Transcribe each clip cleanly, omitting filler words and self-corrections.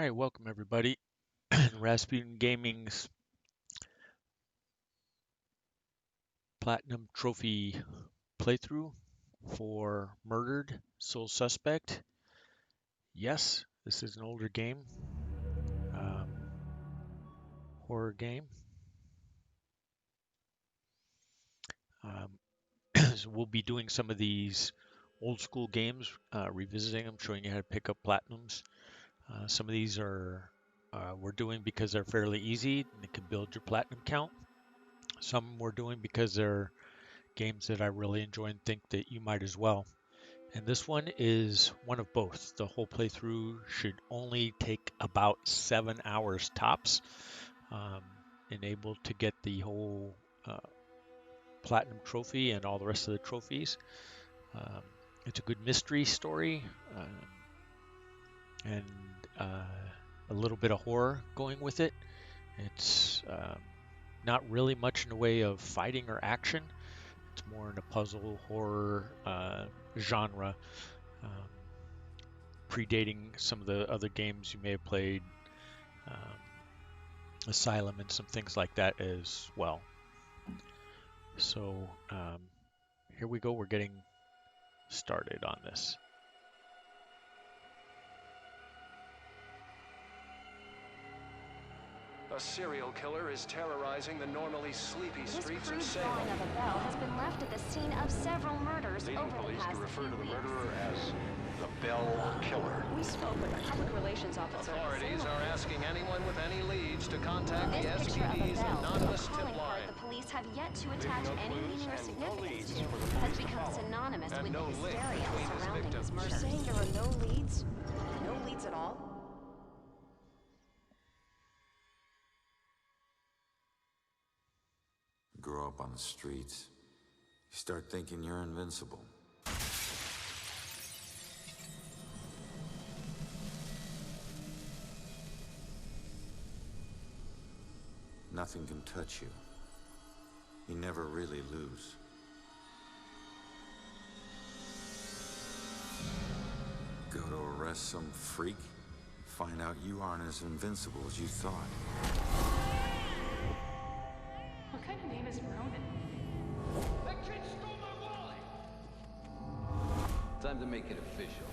Alright, welcome everybody. Rasputin Gaming's Platinum Trophy playthrough for Murdered Soul Suspect. Yes, this is an older game, um, horror game. So we'll be doing some of these old school games, revisiting them, showing you how to pick up Platinums. Some of these we're doing because they're fairly easy and it can build your Platinum count. Some we're doing because they're games that I really enjoy and think that you might as well. And this one is one of both. The whole playthrough should only take about 7 hours tops, and able to get the whole Platinum trophy and all the rest of the trophies. It's a good mystery story, and a little bit of horror going with it. It's not really much in the way of fighting or action. It's more in a puzzle horror genre, predating some of the other games you may have played, Asylum and some things like that as well. So here we go. We're getting started on this. A serial killer is terrorizing the normally sleepy streets of This Salem. crude drawing of a bell has been left at the scene of several murders Leading over the police past to refer few to the weeks. murderer as the Bell Killer. We spoke with a public relations officer. Authorities are asking anyone with any leads to contact This the picture of a SPD's bell, anonymous a tip calling card line. the police have yet to attach no any clues meaning or and no significance leads to, for the has police to become follow. synonymous And with no the link hysteria between his surrounding victims. his murder. You're saying there are no leads? No leads at all? Grow up on the streets. You start thinking you're invincible. Nothing can touch you. You never really lose. Go to arrest some freak, find out you aren't as invincible as you thought. What kind of name is Ronan? That kid stole my wallet! Time to make it official.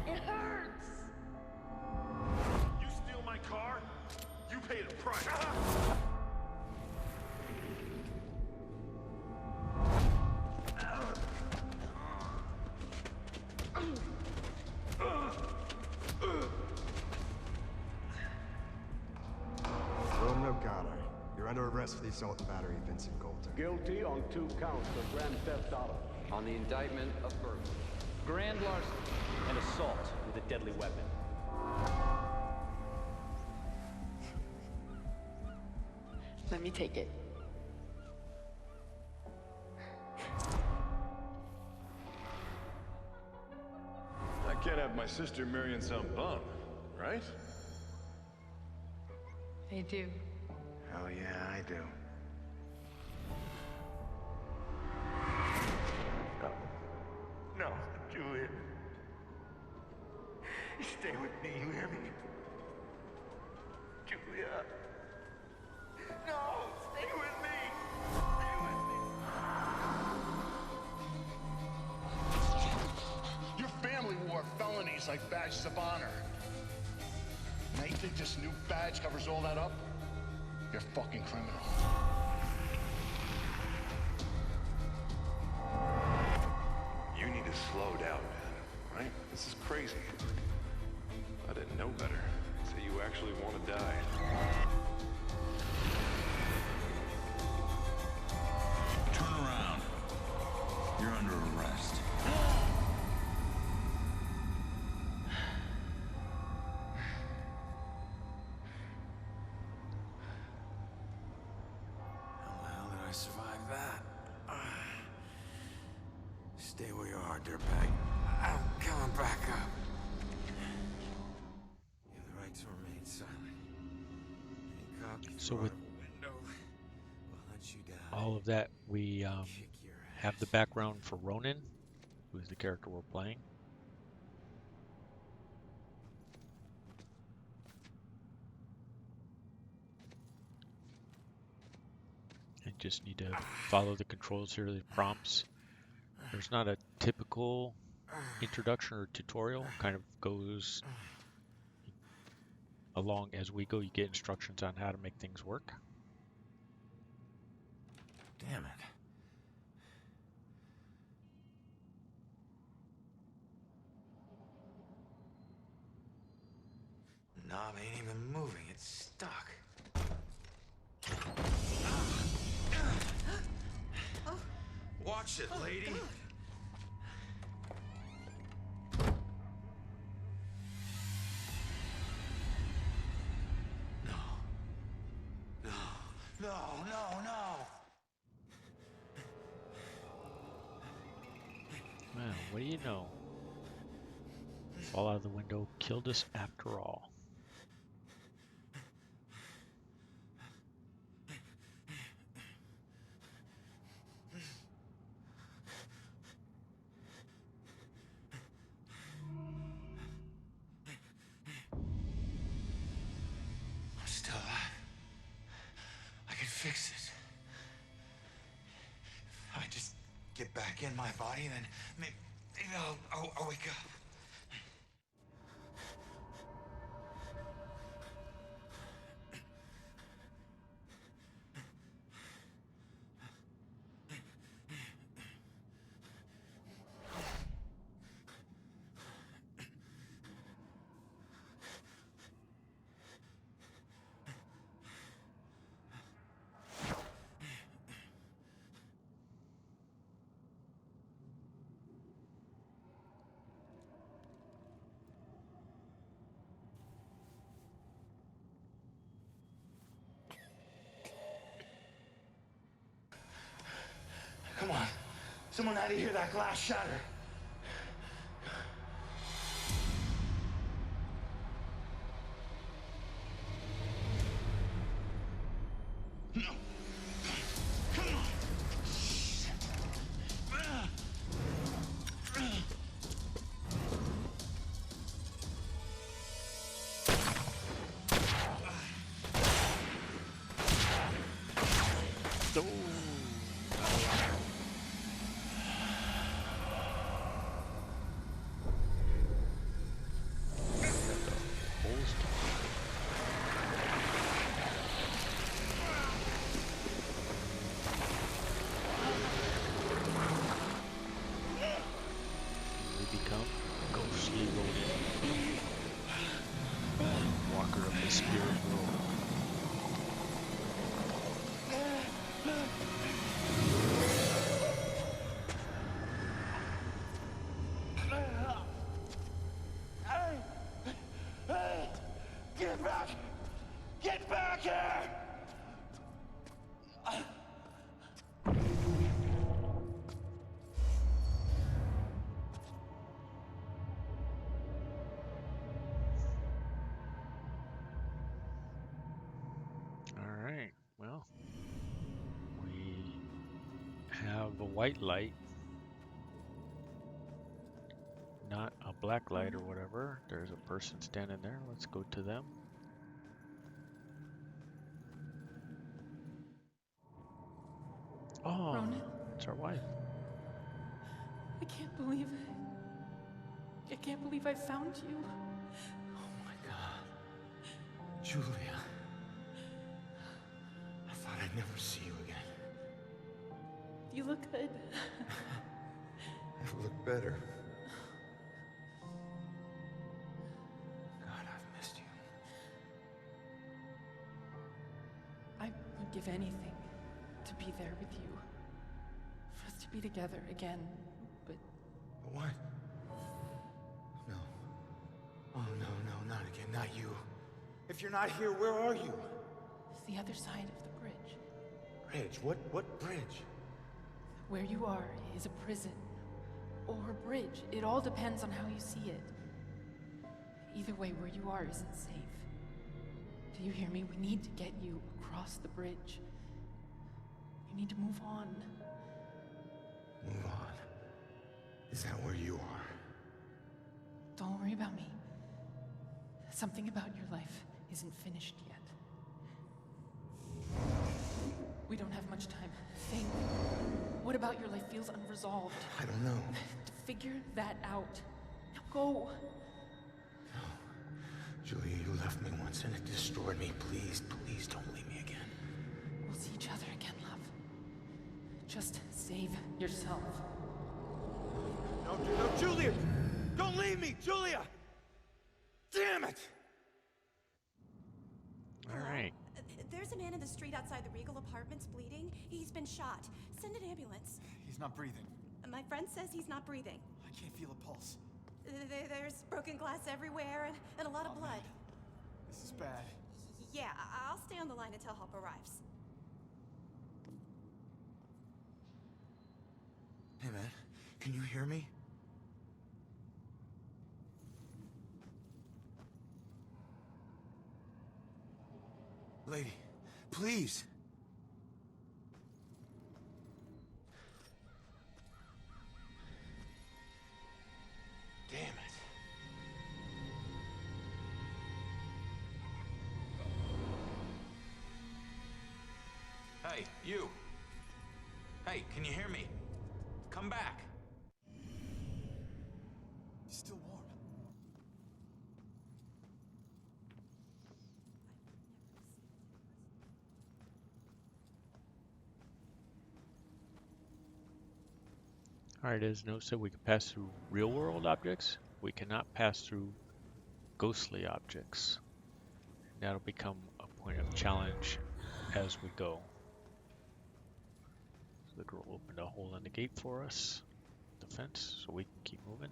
It hurts! You steal my car, you pay the price. Roman O'Connor, you're under arrest for the assault and battery of Vincent Coulter. Guilty on 2 counts of grand theft auto. On the indictment of burglary. Grand larceny and assault with a deadly weapon. Let me take it. I can't have my sister marrying some bum, right? They do. Hell yeah, I do. No, Julia. Stay with me, you hear me? Julia. No, stay with me. Stay with me. Your family wore felonies like badges of honor. Now you think this new badge covers all that up? You're a fucking criminal. You need to slow down, man. Right? This is crazy. I didn't know better. So you actually want to die. Turn around. You're under arrest. How the hell did I survive that? Stay where you are, dirtbag. I'm coming back up. You have the right to remain silent. Any cop you So throw with out the window will hunt you down. all of that, we Kick your have the ass. background for Ronan, who is the character we're playing. just need to follow the controls here, the prompts. There's not a typical introduction or tutorial. It kind of goes along as we go. You get instructions on how to make things work. Damn it. Knob ain't even moving, it's stuck. Watch it, lady. No. Well, what do you know? Fall out of the window killed us after all. I'm still alive. I can fix it. If I just get back in my body, then maybe I'll wake up. Come on. Someone had to hear that glass shatter. No. Come on. Get back here! All right, well, we have a white light, not a black light or whatever. There's a person standing there. Let's go to them. Oh, Ronan? it's our wife. I can't believe it. I can't believe I found you. Oh my God. Julia. I thought I'd never see you again. You look good. Never looked better. God, I've missed you. I would give anything to be there with you. For us to be together again, but... What? No. Oh, no, not again, not you. If you're not here, where are you? It's the other side of the bridge. Bridge? What bridge? Where you are is a prison. Or a bridge. It all depends on how you see it. Either way, where you are isn't safe. Do you hear me? We need to get you across the bridge. You need to move on. Move on? Is that where you are? Don't worry about me. Something about your life isn't finished yet. We don't have much time. Think. What about your life feels unresolved? I don't know. Figure that out. Now go. No. Julia, you left me once and it destroyed me. Please, please don't leave me again. We'll see each other again, love. Just save yourself. No, Julia! Don't leave me, Julia! Damn it! All right. There's a man in the street outside the Regal Apartments bleeding. He's been shot. Send an ambulance. He's not breathing. My friend says he's not breathing. I can't feel a pulse. There's broken glass everywhere and a lot of blood. Man. This is bad. Yeah, I'll stay on the line until help arrives. Hey, man. Can you hear me? Lady, please. Damn it. Hey, you. Hey, can you hear me? Come back. He's still warm. Alright, as Note said, we can pass through real-world objects. We cannot pass through ghostly objects. That'll become a point of challenge as we go. So the girl opened a hole in the gate for us, the fence, so we can keep moving.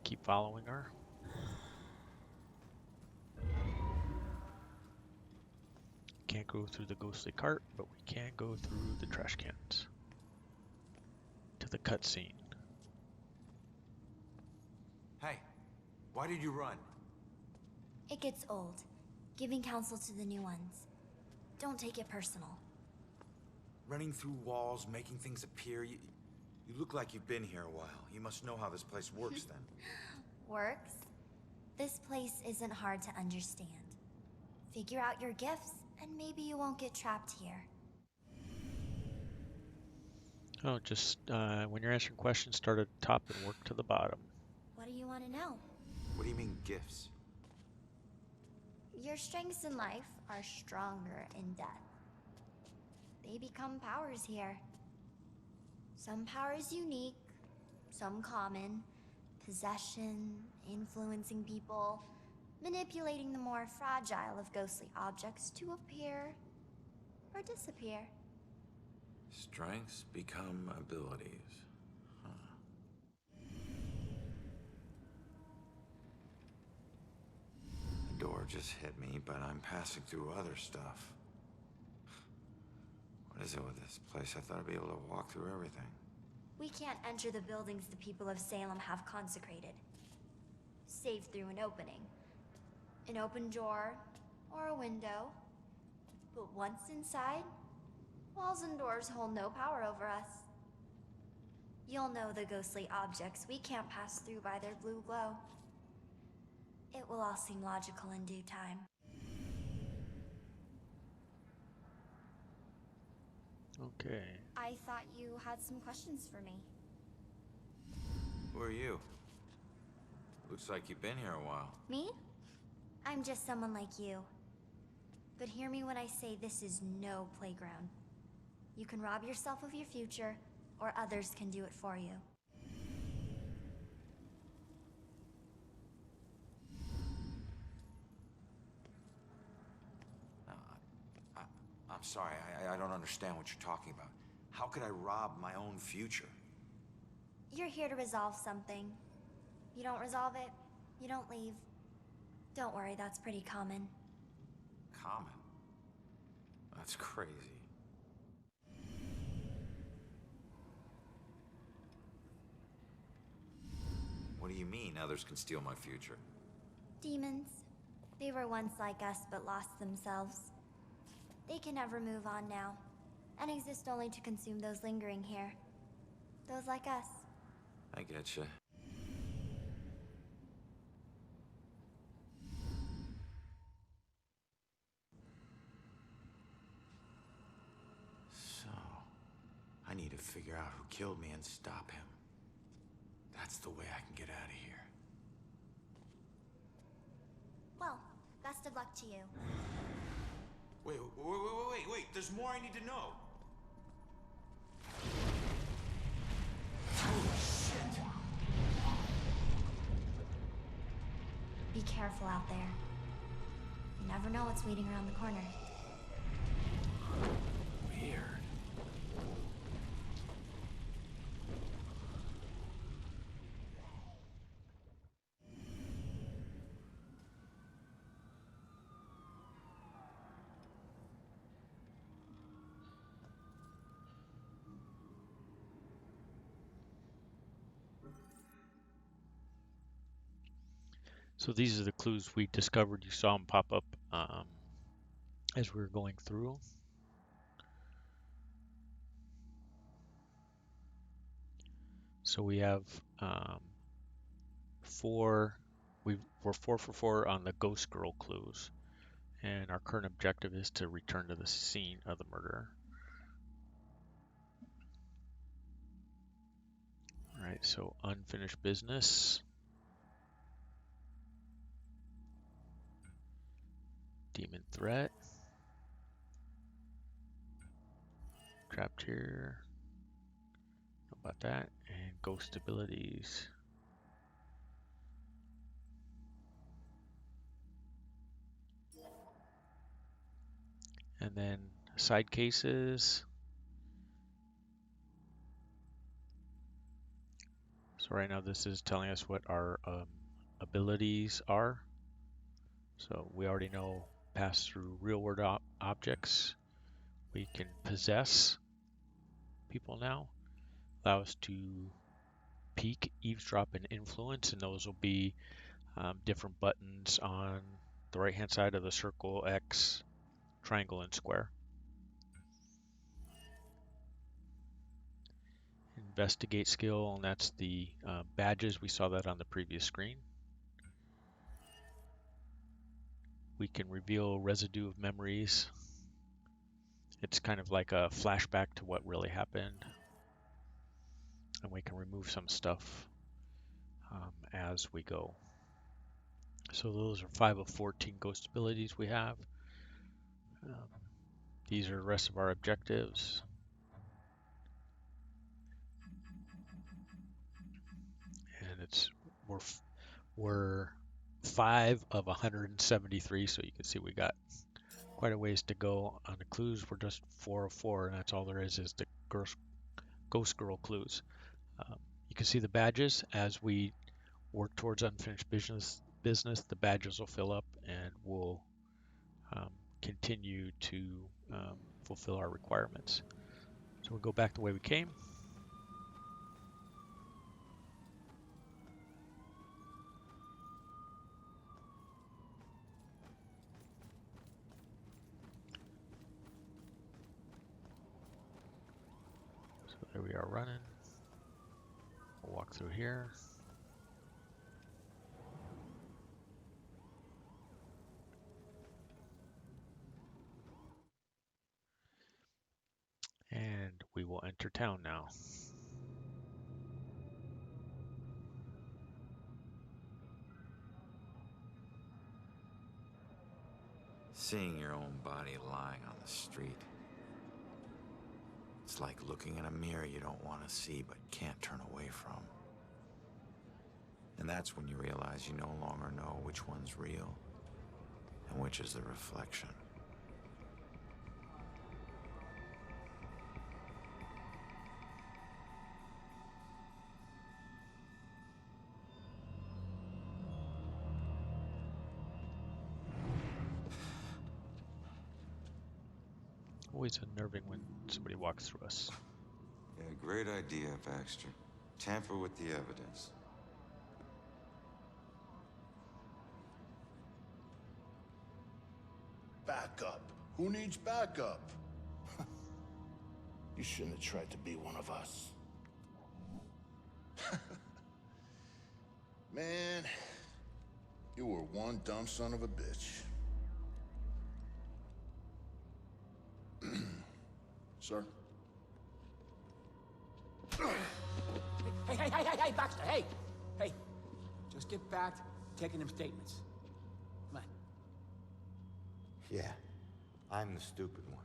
Keep following her. Can't go through the ghostly cart, but we can go through the trash cans to the cutscene. Hey, why did you run? It gets old, giving counsel to the new ones. Don't take it personal. Running through walls, making things appear. You look like you've been here a while. You must know how this place works then. Works? This place isn't hard to understand. Figure out your gifts, and maybe you won't get trapped here. Oh, just when you're answering questions, start at the top and work to the bottom. What do you want to know? What do you mean, gifts? Your strengths in life are stronger in death. They become powers here. Some powers unique, some common. Possession, influencing people, manipulating the more fragile of ghostly objects to appear or disappear. Strengths become abilities. Huh. The door just hit me, but I'm passing through other stuff. What is it with this place? I thought I'd be able to walk through everything. We can't enter the buildings the people of Salem have consecrated. Save through an opening. An open door or a window. But once inside, walls and doors hold no power over us. You'll know the ghostly objects we can't pass through by their blue glow. It will all seem logical in due time. Okay. I thought you had some questions for me. Who are you? Looks like you've been here a while. Me? I'm just someone like you. But hear me when I say this is no playground. You can rob yourself of your future, or others can do it for you. I'm sorry, I don't understand what you're talking about. How could I rob my own future? You're here to resolve something. You don't resolve it, you don't leave. Don't worry, that's pretty common. Common? That's crazy. What do you mean others can steal my future? Demons. They were once like us but lost themselves. They can never move on now, and exist only to consume those lingering here. Those like us. I getcha. figure out who killed me and stop him. That's the way I can get out of here. Well, best of luck to you. Wait. There's more I need to know. Be careful out there. You never know what's waiting around the corner. Weird. So these are the clues we discovered. You saw them pop up as we were going through. So we have we're 4 for 4 on the ghost girl clues. And our current objective is to return to the scene of the murder. All right, so unfinished business. Demon threat. Trapped here. Know about that. And ghost abilities. And then side cases. So right now this is telling us what our abilities are. So we already know pass through real world objects. We can possess people now. Allow us to peek, eavesdrop, and influence, and those will be different buttons on the right hand side of the circle, X, triangle, and square. Investigate skill, and that's the badges. We saw that on the previous screen. We can reveal residue of memories. It's kind of like a flashback to what really happened. And we can remove some stuff as we go. So those are 5 of 14 ghost abilities we have. These are the rest of our objectives. And we're 5 of 173, so you can see we got quite a ways to go on the clues. We're just 4 of 4, and that's all there is the ghost girl clues. You can see the badges as we work towards unfinished business. The badges will fill up, and we'll continue to fulfill our requirements. So we'll go back the way we came. So there we are running. We'll walk through here. And we will enter town now. Seeing your own body lying on the street. It's like looking in a mirror you don't want to see but can't turn away from. And that's when you realize you no longer know which one's real and which is the reflection. Always unnerving when somebody walks through us. Yeah, great idea, Baxter. Tamper with the evidence. Backup. Who needs backup? You shouldn't have tried to be one of us. Man, you were one dumb son of a bitch. Sir? Hey! Hey! Just get back to taking them statements. Come on. Yeah, I'm the stupid one.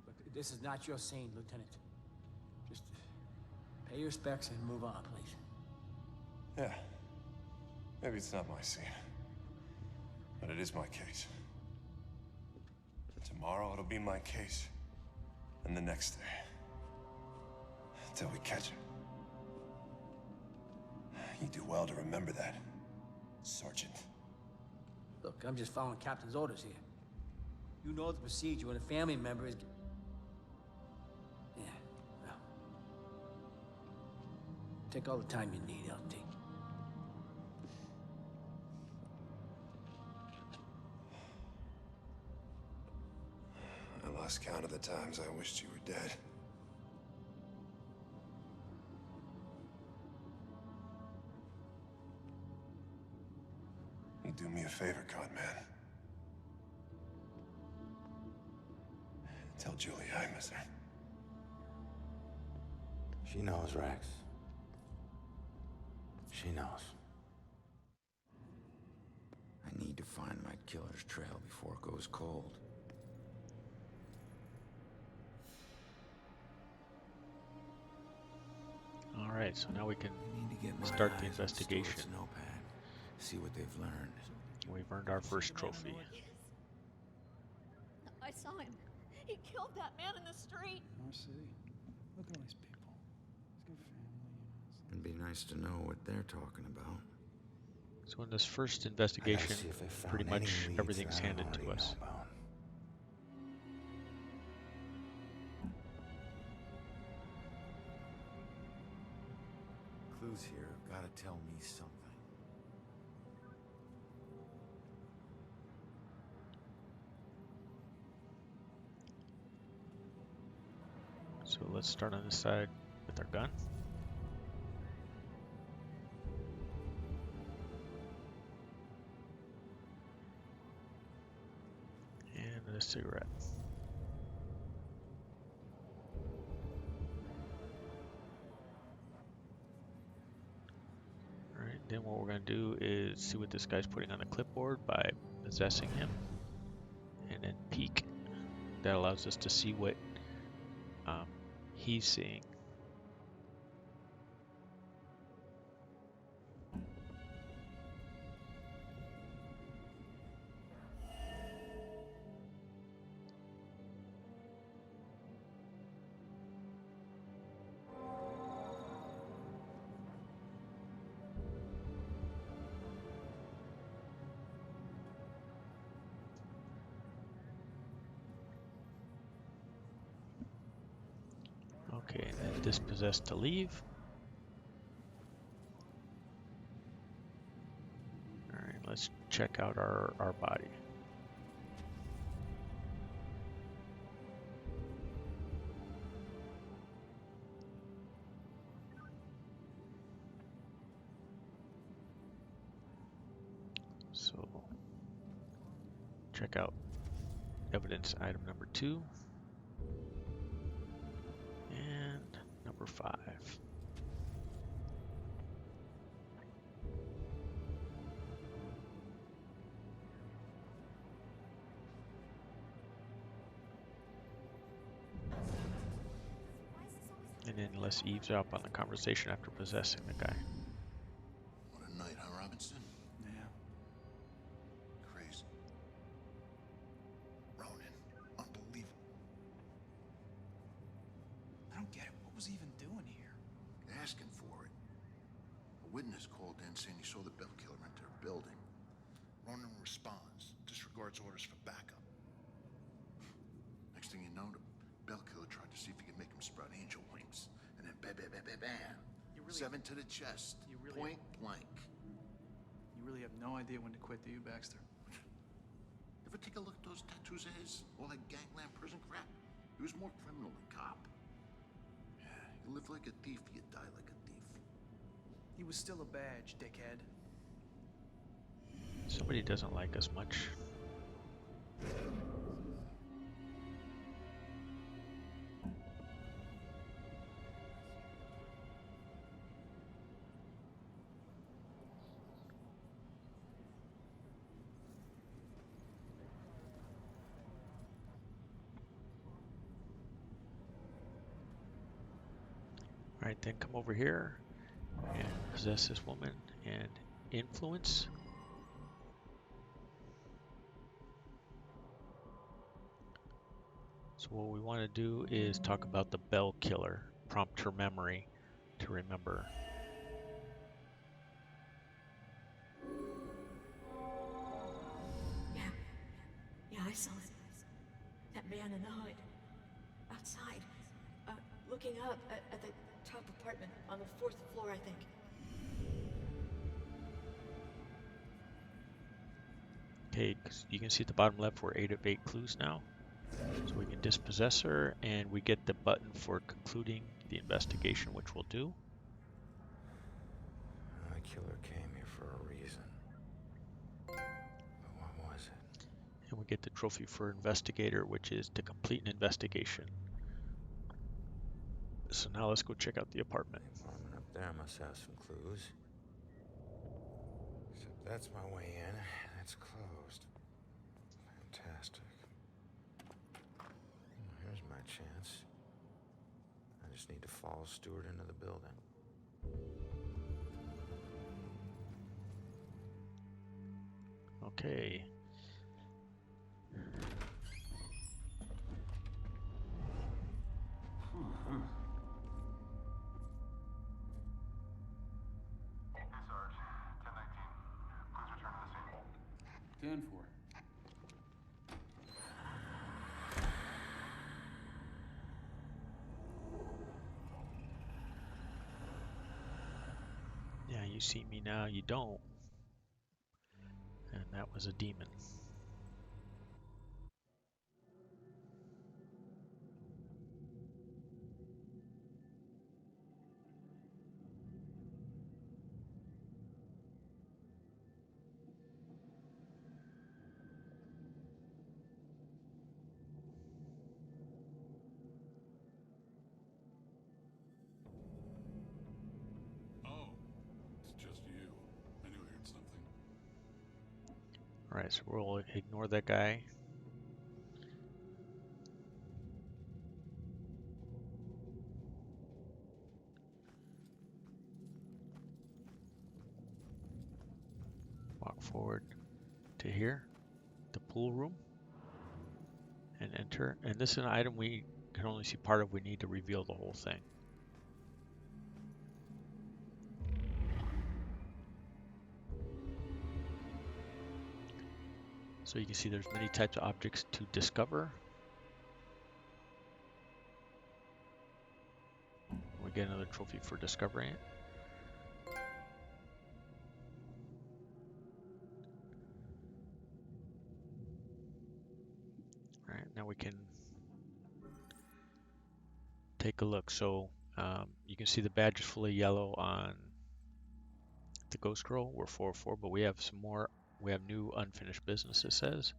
Look, this is not your scene, Lieutenant. Just pay your respects and move on, please. Yeah. Maybe it's not my scene. But it is my case. Tomorrow it'll be my case. And the next day. Until we catch it. You do well to remember that, Sergeant. Look, I'm just following Captain's orders here. You know the procedure when a family member is... Yeah, well... Take all the time you need, LT. I lost count of the times I wished you were dead. You do me a favor, con man. Tell Julie I miss her. She knows, Rex. She knows. I need to find my killer's trail before it goes cold. All right, so now we can start the investigation. Notepad. See what they've learned. We've earned our first trophy. I saw him. He killed that man in the street. Marcy, look at all these people. He's got family, It'd be nice to know what they're talking about. So in this first investigation, pretty much everything's handed to us. Clues here have got to tell me something. So let's start on this side with our gun. And a cigarette. Alright, then what we're going to do is see what this guy's putting on the clipboard by possessing him. And then peek. That allows us to see what he's seeing. Okay, and then dispossessed to leave. Alright, let's check out our body. So, check out evidence item number 2. Number 5. And then let's eavesdrop on the conversation after possessing the guy. What a night, huh, Robinson? Yeah. Crazy. Ronan, unbelievable. I don't get it. What was he even doing here? Asking for it. A witness called in saying he saw the Bell killer enter a building. Ronan responds, disregards orders for backup. Next thing you know, the Bell killer tried to see if he could make him sprout angel wings. And then bam, bam, bam, bam, bam. 7 to the chest. Point blank. You really have no idea when to quit, do you, Baxter? Ever take a look at those tattoos of his? All that gangland prison crap? He was more criminal than cop. You live like a thief, you die like a thief. He was still a badge, dickhead. Somebody doesn't like us much. Alright, then come over here and possess this woman and influence. So what we want to do is talk about the Bell Killer, prompt her memory to remember. Yeah, I saw it. That man in the hood. Outside. Looking up at the top apartment on the 4th floor, I think. Okay, you can see at the bottom left we're 8 of 8 clues now. So we can dispossess her, and we get the button for concluding the investigation, which we'll do. The killer came here for a reason. But what was it? And we get the trophy for Investigator, which is to complete an investigation. So now let's go check out the apartment. The apartment up there must have some clues. Except that's my way in. That's closed. Fantastic. Here's my chance. I just need to follow Stewart into the building. Okay. Hey, Sarge. 1019. Please return to the scene. 10-4. Yeah, you see me now, you don't. And that was a demon. Oh, it's just you. I knew I heard something. Alright, so we'll ignore that guy. Walk forward to here, the pool room, and enter. And this is an item we can only see part of. We need to reveal the whole thing. So you can see there's many types of objects to discover. We get another trophy for discovering it. All right, now we can take a look. So you can see the badge is fully yellow on the Ghost Girl. We're 404, but we have some more. We have new unfinished business, it says.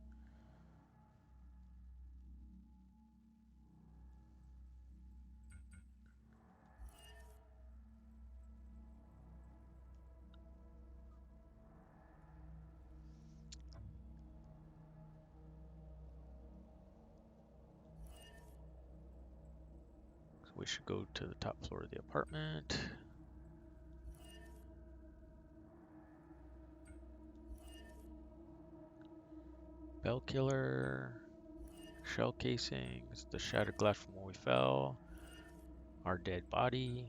So we should go to the top floor of the apartment. Bell Killer, shell casings, the shattered glass from when we fell, our dead body,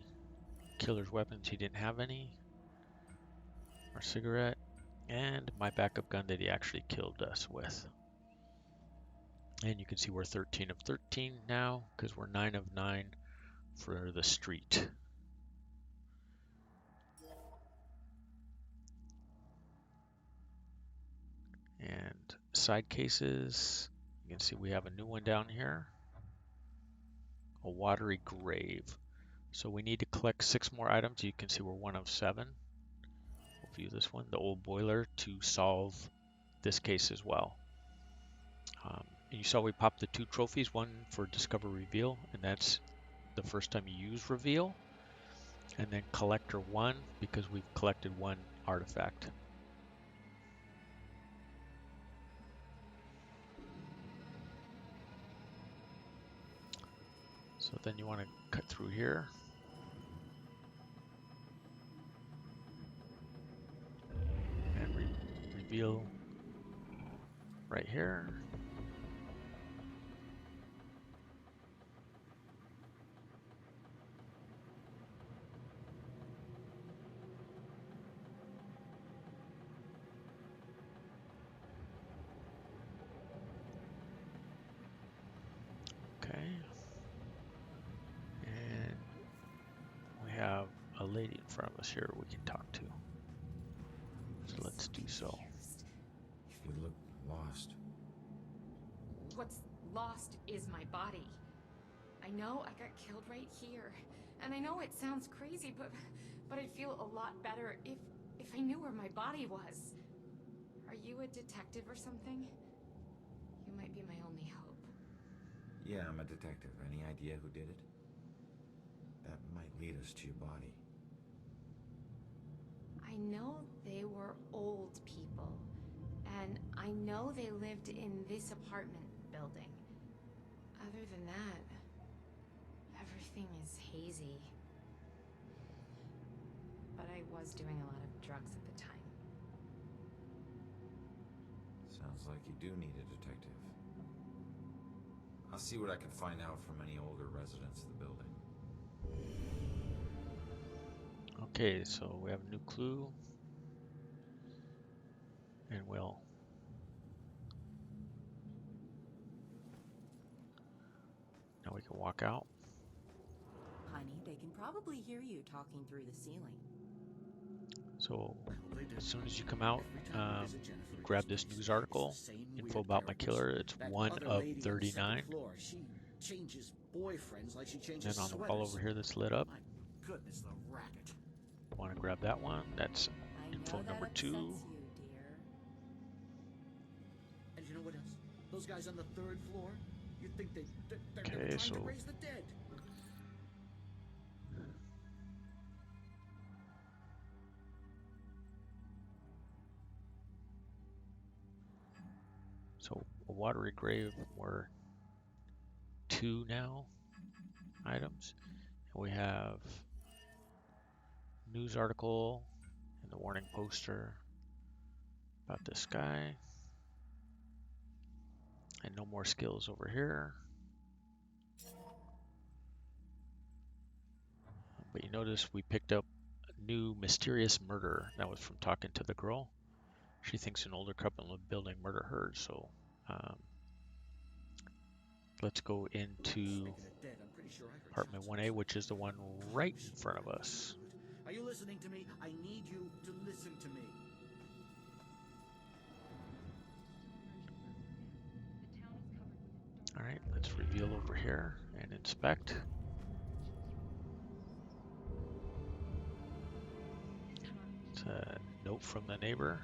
killer's weapons, he didn't have any, our cigarette, and my backup gun that he actually killed us with. And you can see we're 13 of 13 now because we're 9 of 9 for the street. And side cases, you can see we have a new one down here, a Watery Grave. So we need to collect 6 more items. You can see we're 1 of 7. We'll view this one, the old boiler, to solve this case as well. And you saw we popped the 2 trophies, one for Discover Reveal, and that's the first time you use Reveal, and then Collector 1 because we've collected 1 artifact. So then you want to cut through here. reveal right here. Okay. And we have a lady in front of us here we can talk to. So let's do so. You look lost. What's lost is my body. I know I got killed right here. And I know it sounds crazy, but I'd feel a lot better if I knew where my body was. Are you a detective or something? You might be my only hope. Yeah, I'm a detective. Any idea who did it? That might lead us to your body. I know they were old people. And I know they lived in this apartment building. Other than that, everything is hazy. But I was doing a lot of drugs at the time. Sounds like you do need a detective. I'll see what I can find out from any older residents of the building. Okay, so we have a new clue. And we'll now we can walk out. Honey, they can probably hear you talking through the ceiling. So as soon as you come out, grab this news article, info about my killer. It's 1 of 39. She changes boyfriends like she changes And on the sweaters. wall over here that's lit up, My goodness, the racket. want to grab that one. That's info number 2. You, dear. And you know what else? Those guys on the 3rd floor, you'd think they're Okay, never trying so to raise the dead. So a Watery Grave were 2 now items. And we have news article and the warning poster about this guy. And no more skills over here. But you notice we picked up a new mysterious murder. That was from talking to the girl. She thinks an older couple in the building murdered her. So let's go into apartment 1A, which is the one right in front of us. Are you listening to me? I need you to listen to me. All right, let's reveal over here and inspect. It's a note from the neighbor.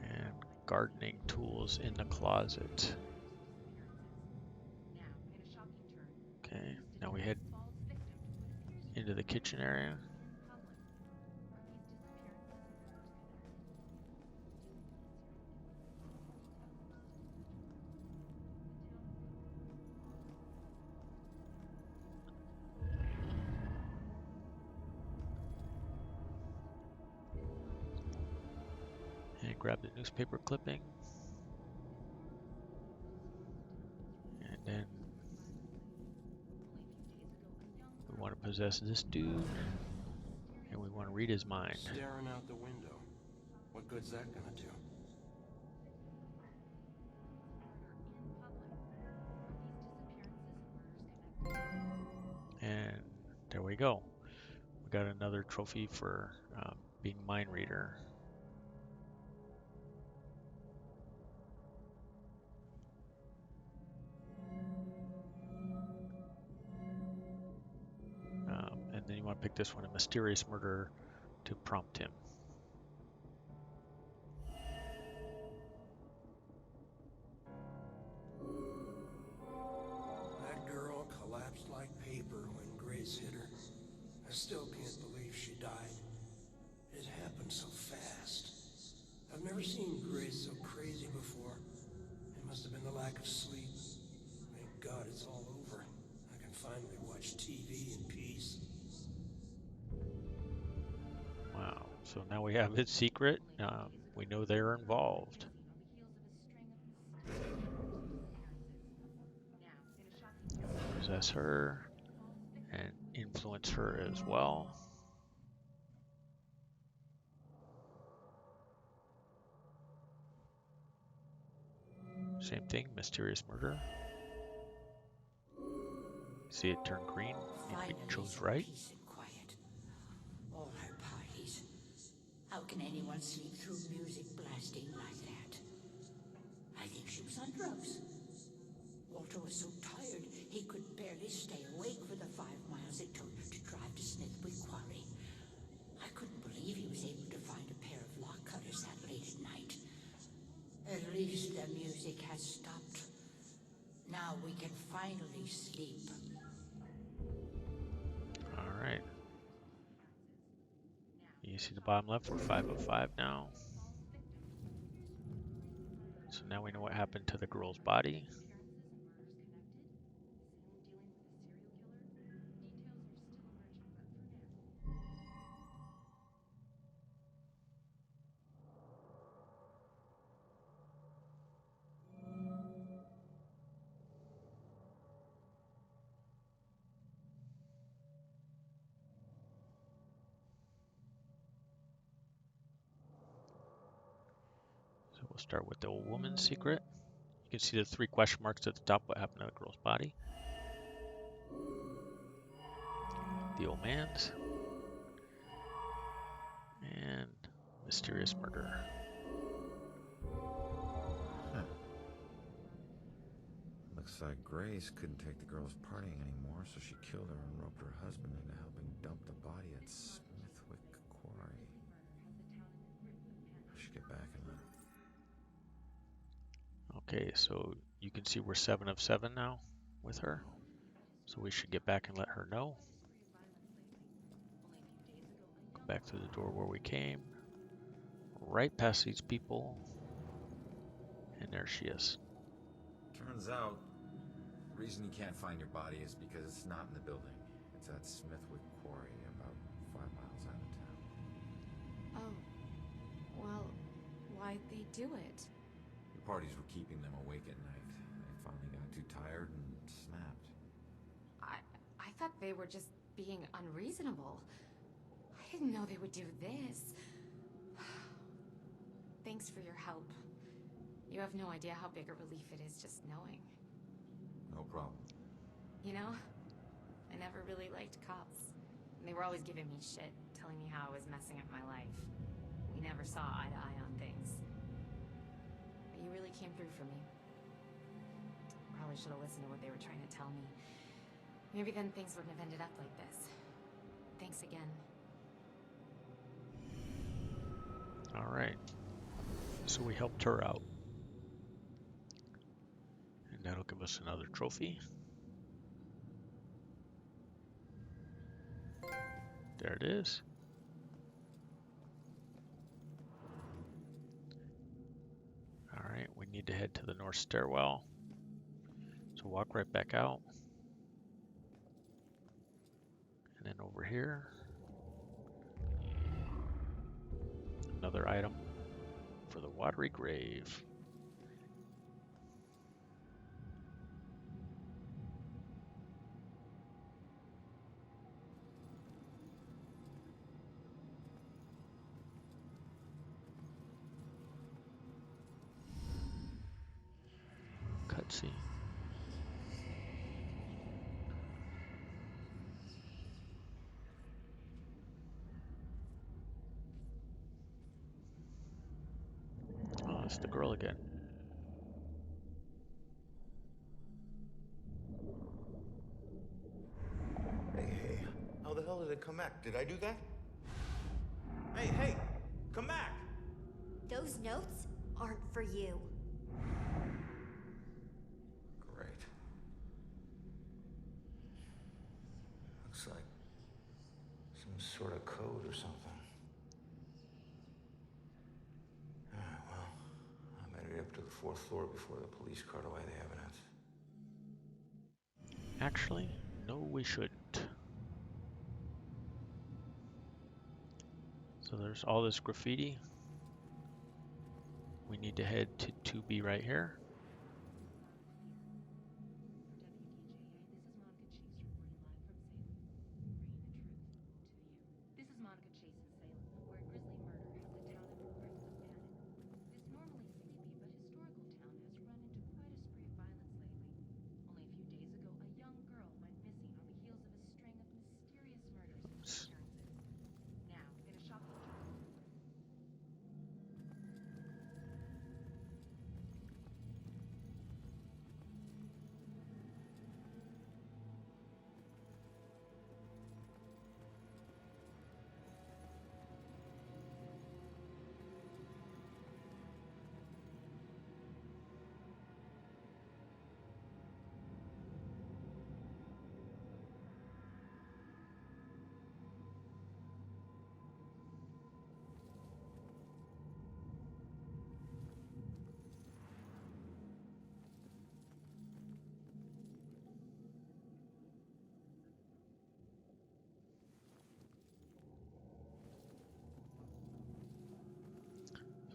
And gardening tools in the closet. Okay, now we head into the kitchen area. And grab the newspaper clipping. And then we want to possess this dude. And we want to read his mind. Staring out the window. What good's that gonna do? And there we go. We got another trophy for being Mindreader. And then you want to pick this one, a mysterious murder, to prompt him. That girl collapsed like paper when Grace hit her. I still can't believe she died. It happened so fast. I've never seen Grace so crazy before. It must have been the lack of sleep. Thank God it's all over. I can finally watch TV. So now we have its secret. We know they're involved. Possess her and influence her as well. Same thing, mysterious murder. See it turn green. We chose right. Peace and quiet. All her parties. How can anyone sleep through music blasting like that? I think she was on drugs. Walter was so tired he could barely stay awake for the 5 miles it took to drive to Smithwick Quarry. I couldn't believe he was able to find a pair of lock cutters that late at night. At least the music has stopped. Now we can finally sleep. All right. You see the bottom left, we're 5 of 5 now. So now we know what happened to the girl's body. So we'll start with the old woman's secret. You can see the 3 question marks at the top, what happened to the girl's body. The old man's. And mysterious murder. Huh. Looks like Grace couldn't take the girl's partying anymore, so she killed her and roped her husband into helping dump the body at Smithwick Quarry. I should get back and let her. Okay, so you can see we're 7 of 7 now with her. So we should get back and let her know. Go back through the door where we came. Right past these people. And there she is. Turns out, the reason you can't find your body is because it's not in the building. It's at Smithwick Quarry, about 5 miles out of town. Oh. Well, why'd they do it? The parties were keeping them awake at night. They finally got too tired and snapped. I thought they were just being unreasonable. I didn't know they would do this. Thanks for your help. You have no idea how big a relief it is just knowing. No problem. You know, I never really liked cops. And they were always giving me shit, telling me how I was messing up my life. We never saw eye to eye on things. But you really came through for me. Probably should have listened to what they were trying to tell me. Maybe then things wouldn't have ended up like this. Thanks again. All right. So we helped her out. And that'll give us another trophy. There it is. All right, we need to head to the north stairwell. So walk right back out. And then over here. Another item for the Watery Grave. Cutscene. Oh, it's the girl again. Hey, how the hell did it come back? Did I do that? Hey, come back! Those notes aren't for you. Great. Looks like some sort of code or something. Alright, well, I better get up to the 4th floor before the police cart away the evidence. Actually, no, we shouldn't. So there's all this graffiti. We need to head to 2B right here.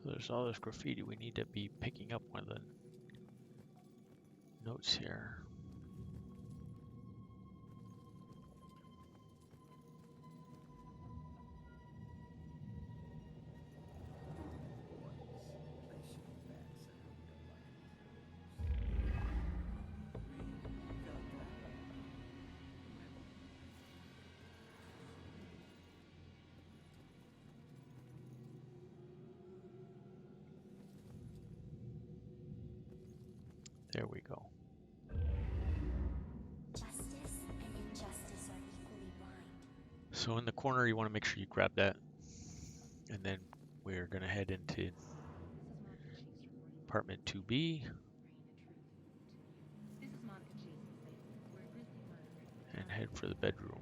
So there's all this graffiti. We need to be picking up one of the notes here. There we go. Justice and injustice are equally blind. So in the corner, you want to make sure you grab that. And then we're going to head into apartment 2B. And head for the bedroom.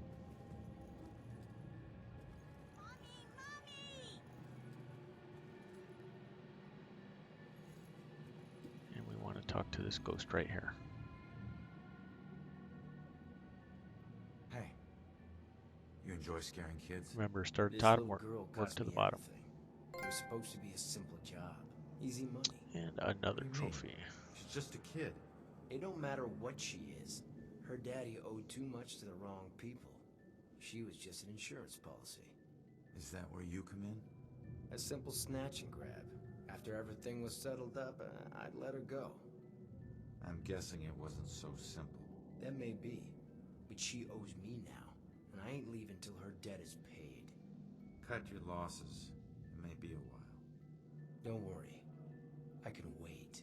And we want to talk to this ghost right here. Hey, you enjoy scaring kids? Remember, start at This the top, little work girl to cost the me bottom. everything. It was supposed to be a simple job. Easy money. And another trophy. She's just a kid. It don't matter what she is. Her daddy owed too much to the wrong people. She was just an insurance policy. Is that where you come in? A simple snatch and grab. After everything was settled up, I'd let her go. I'm guessing it wasn't so simple. That may be, but she owes me now, and I ain't leaving till her debt is paid. Cut your losses. It may be a while. Don't worry. I can wait.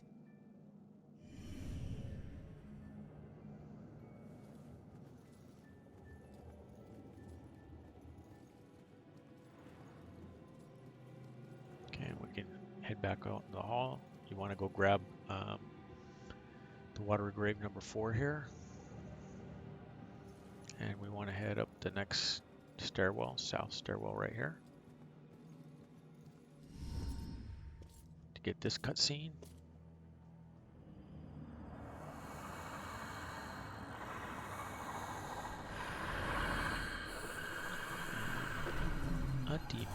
Okay, we can head back out in the hall. You want to go grab the Watery Grave number 4 here. And we want to head up the next stairwell, south stairwell right here. To get this cutscene. A demon.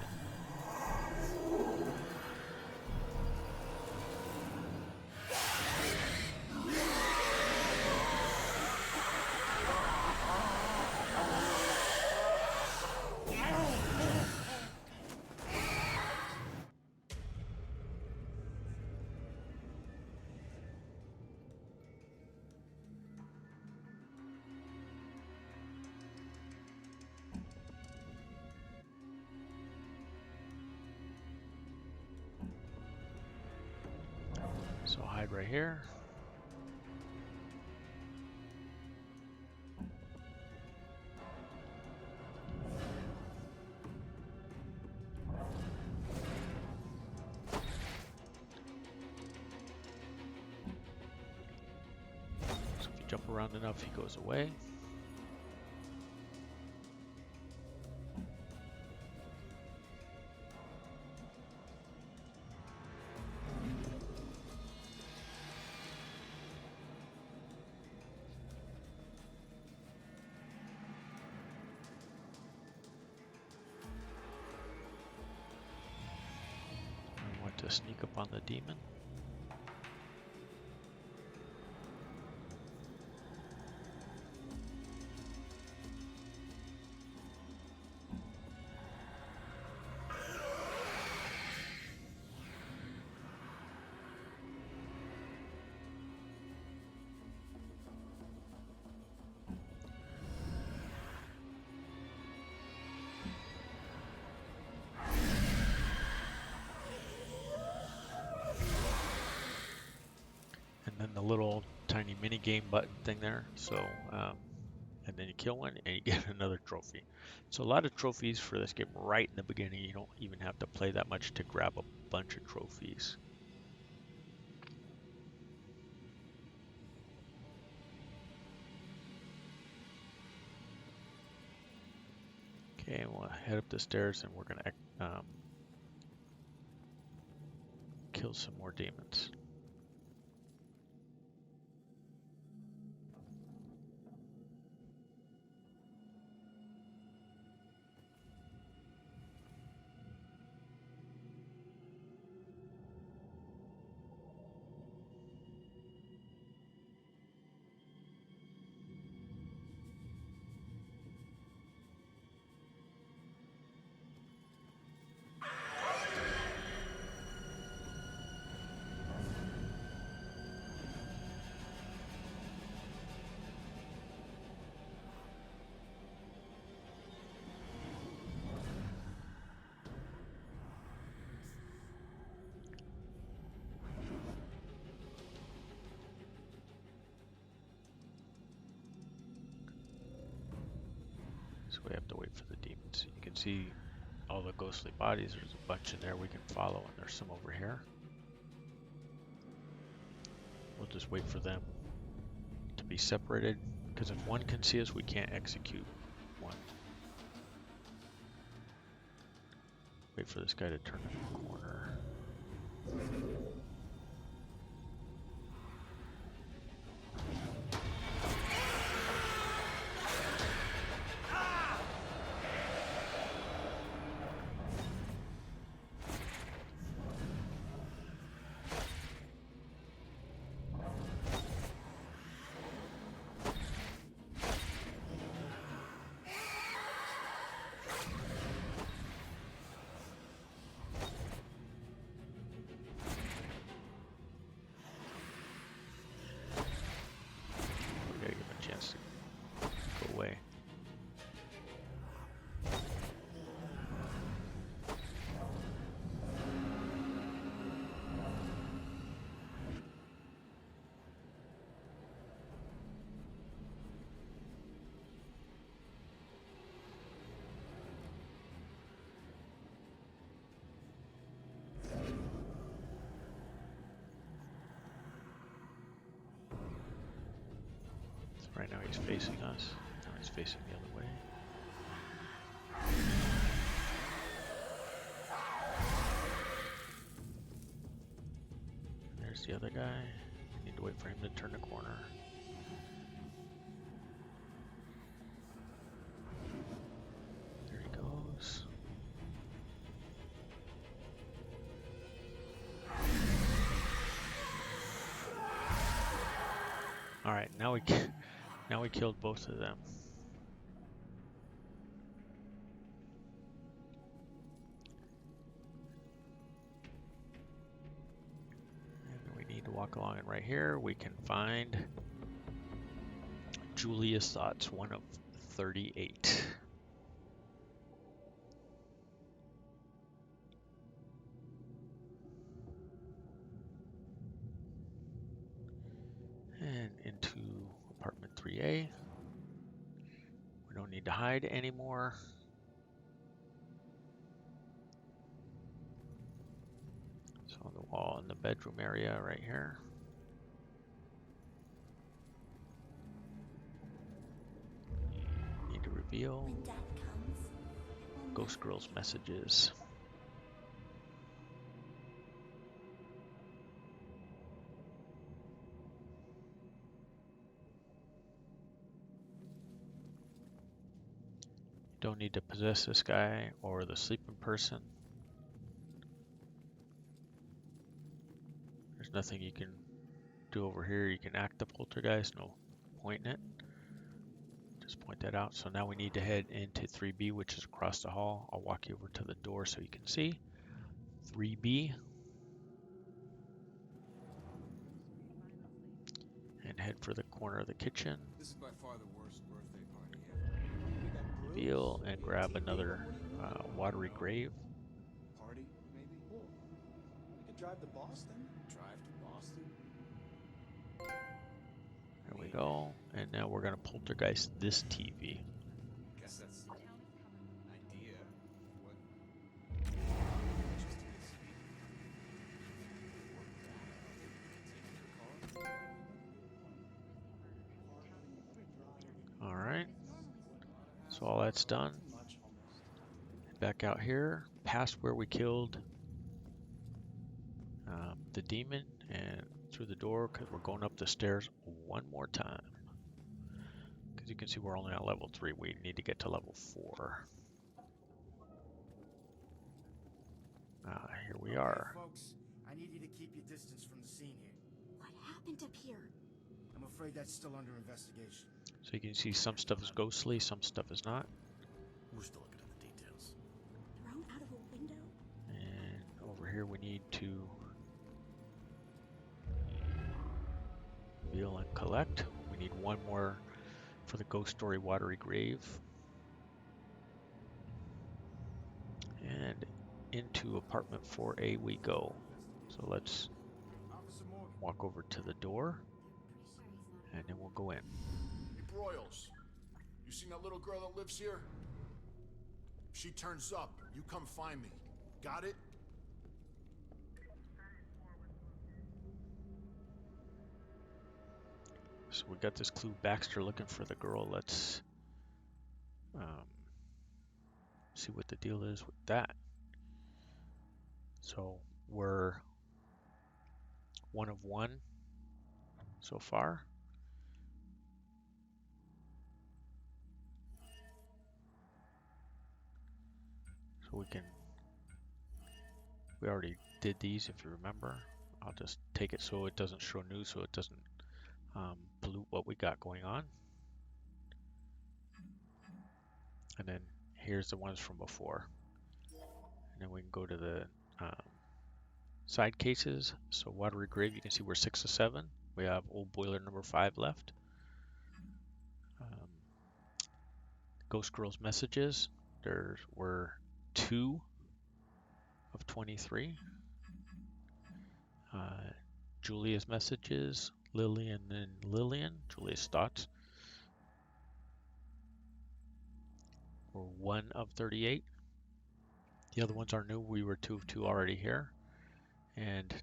So hide right here. So if you jump around enough, he goes away. sneak up on the demon. And then the little tiny mini game button thing there. So, and then you kill one and you get another trophy. So a lot of trophies for this game right in the beginning. You don't even have to play that much to grab a bunch of trophies. Okay, we'll head up the stairs and we're gonna kill some more demons. So we have to wait for the demons. You can see all the ghostly bodies. There's a bunch in there we can follow, and there's some over here. We'll just wait for them to be separated, because if one can see us, we can't execute one. Wait for this guy to turn in the corner. Right now he's facing us. Now he's facing the other way. There's the other guy. We need to wait for him to turn the corner. There he goes. All right, now we killed both of them. And we need to walk along, and right here we can find Julia's Thoughts, one of 38. And into apartment 3A. We don't need to hide anymore. So on the wall in the bedroom area right here. Need to reveal When death comes, Ghost Girl's messages. Don't need to possess this guy or the sleeping person. There's nothing you can do over here. You can act the poltergeist, no point in it. Just point that out. So now we need to head into 3B, which is across the hall. I'll walk you over to the door so you can see. 3B. And head for the corner of the kitchen. This is by far the worst birthday party ever. Reveal and grab another Watery Grave. Party, maybe? Cool. We could drive to Boston. Drive to Boston? There we go. And now we're going to poltergeist this TV. Guess that's the idea. What? All right. So all that's done. Back out here, past where we killed the demon, and through the door because we're going up the stairs one more time. Because you can see we're only on level 3. We need to get to level 4. Here we are. Folks, I need you to keep your distance from the scene here. What happened up here? I'm afraid that's still under investigation. So you can see some stuff is ghostly, some stuff is not. We're still looking at the details. Thrown out of a window? And over here we need to reveal and collect. We need one more for the ghost story Watery Grave. And into apartment 4A we go. So let's walk over to the door and then we'll go in. Hey, Broyles, you seen that little girl that lives here? If she turns up, you come find me. Got it? So we got this clue, Baxter looking for the girl. Let's see what the deal is with that. So we're 1 of 1 so far. So we already did these if you remember. I'll just take it so it doesn't show new, so it doesn't pollute what we got going on. And then here's the ones from before. And then we can go to the side cases. So Watery Grave, you can see we're 6 of 7. We have old boiler number 5 left. Ghost Girl's messages, there were 2 of 23. Julia's messages, Lillian and Lillian, Julia's thoughts, were 1 of 38. The other ones are new. We were 2 of 2 already here. And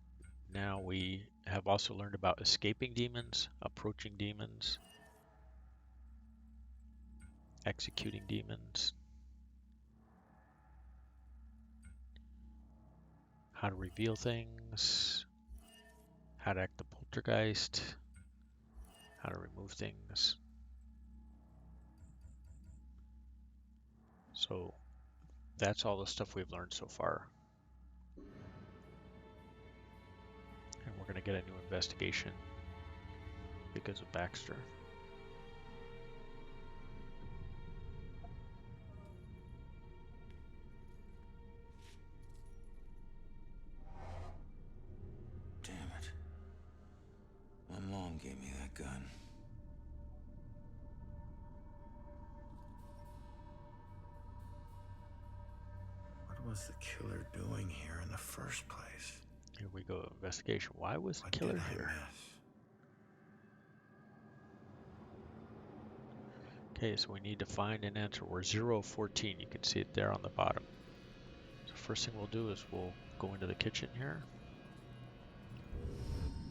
now we have also learned about escaping demons, approaching demons, executing demons, how to reveal things, how to act the poltergeist, how to remove things. So that's all the stuff we've learned so far. And we're going to get a new investigation because of Baxter. Damn it. My mom gave me that gun. What was the killer doing here in the first place? Here we go, investigation. Why was the killer here? Okay, so we need to find an answer. We're 0 of 14. You can see it there on the bottom. So first thing we'll do is we'll go into the kitchen here.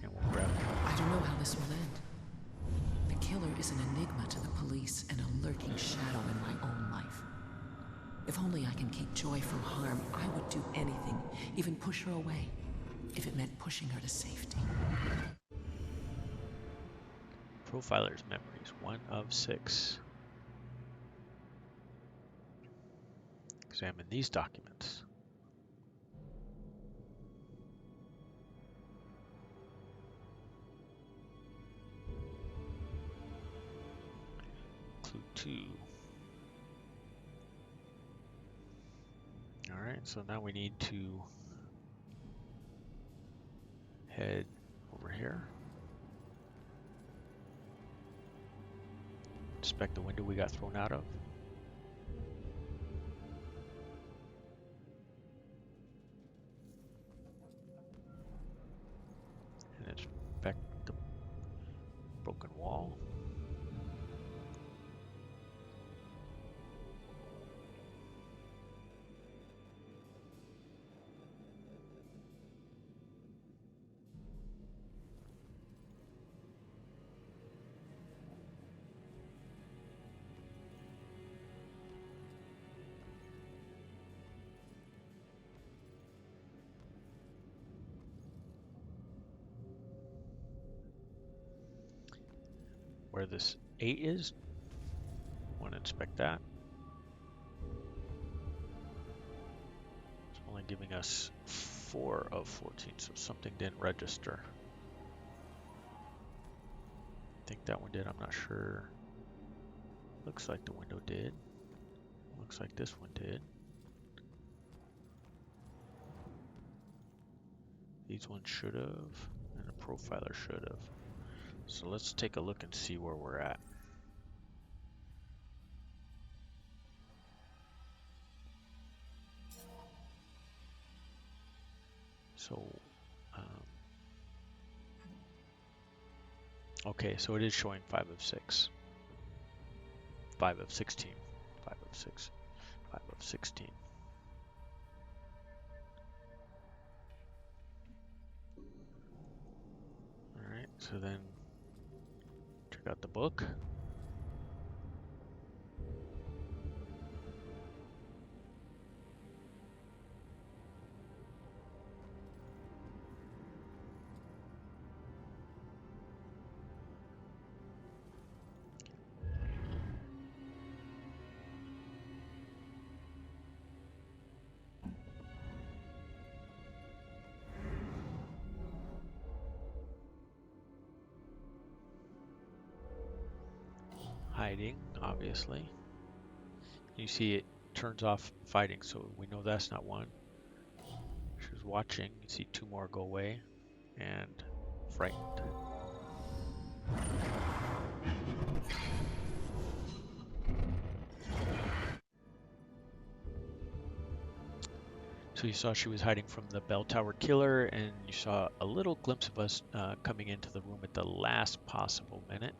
And we'll grab it. I don't know how this will end. The killer is an enigma to the police and a lurking shadow in my own life. If only I can keep Joy from harm, I would do anything, even push her away, if it meant pushing her to safety. Profiler's memories, 1 of 6. Examine these documents. Alright, so now we need to head over here. Inspect the window we got thrown out of. And inspect the broken wall. Where this 8 is, want to inspect that. It's only giving us 4 of 14, so something didn't register. I think that one did, I'm not sure. Looks like the window did. Looks like this one did. These ones should have, and the profiler should have. So let's take a look and see where we're at. So, okay, so it is showing 5 of 6. 5 of 16. 5 of 6. 5 of 16. Alright, so then check out the book. Hiding, obviously. You see it turns off fighting, so we know that's not one. She's watching. You see 2 more go away, and frightened. So you saw she was hiding from the Bell Tower killer, and you saw a little glimpse of us coming into the room at the last possible minute.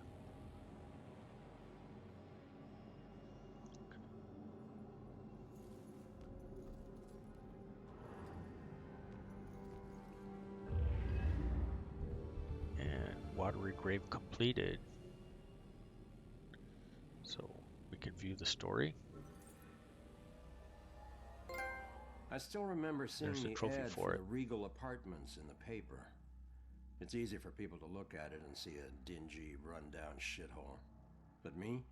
Watery Grave completed. So we can view the story. I still remember seeing There's the the trophy ad for for it. the Regal Apartments in the paper. It's easy for people to look at it and see a dingy, run-down shithole. But me?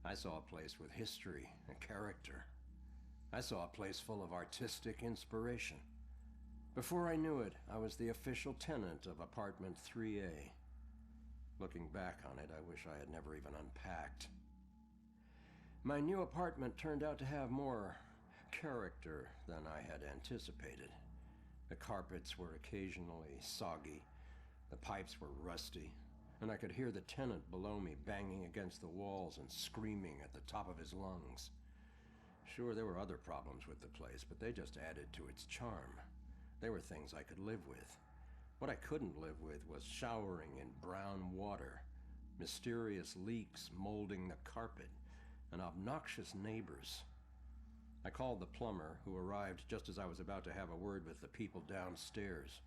I saw a place with history and character. I saw a place full of artistic inspiration. Before I knew it, I was the official tenant of apartment 3A. Looking back on it, I wish I had never even unpacked. My new apartment turned out to have more character than I had anticipated. The carpets were occasionally soggy, the pipes were rusty, and I could hear the tenant below me banging against the walls and screaming at the top of his lungs. Sure, there were other problems with the place, but they just added to its charm. They were things I could live with. What I couldn't live with was showering in brown water, mysterious leaks molding the carpet, and obnoxious neighbors. I called the plumber, who arrived just as I was about to have a word with the people downstairs.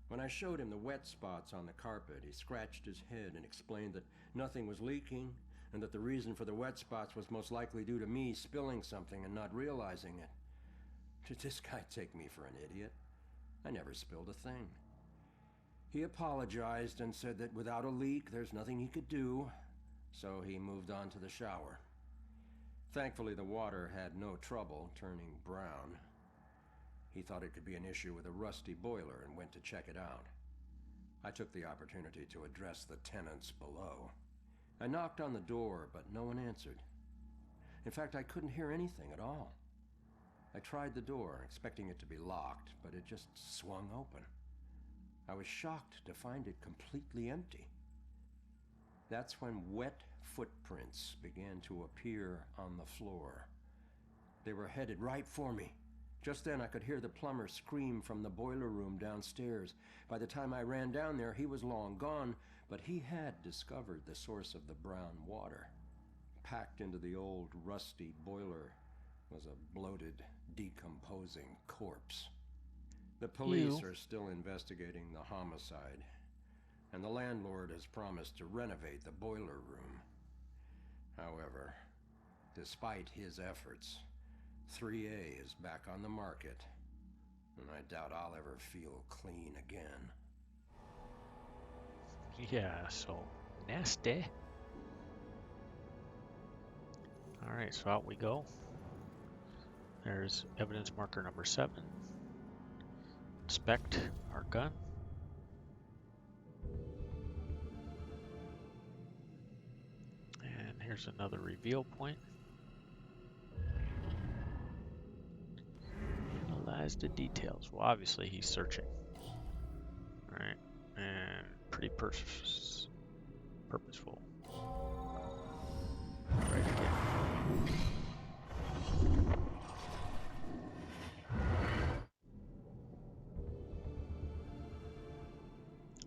When I showed him the wet spots on the carpet, he scratched his head and explained that nothing was leaking, and that the reason for the wet spots was most likely due to me spilling something and not realizing it. Did this guy take me for an idiot? I never spilled a thing. He apologized and said that without a leak, there's nothing he could do, so he moved on to the shower. Thankfully, the water had no trouble turning brown. He thought it could be an issue with a rusty boiler and went to check it out. I took the opportunity to address the tenants below. I knocked on the door, but no one answered. In fact, I couldn't hear anything at all. I tried the door, expecting it to be locked, but it just swung open. I was shocked to find it completely empty. That's when wet footprints began to appear on the floor. They were headed right for me. Just then I could hear the plumber scream from the boiler room downstairs. By the time I ran down there, he was long gone, but he had discovered the source of the brown water. Packed into the old, rusty boiler was a bloated, decomposing corpse. The police are still investigating the homicide, and the landlord has promised to renovate the boiler room. However, despite his efforts, 3A is back on the market, and I doubt I'll ever feel clean again. Yeah, so nasty. Alright, so out we go. There's evidence marker number 7. Inspect our gun. And here's another reveal point. Analyze the details. Well, obviously he's searching. Alright, and pretty purposeful. Right again.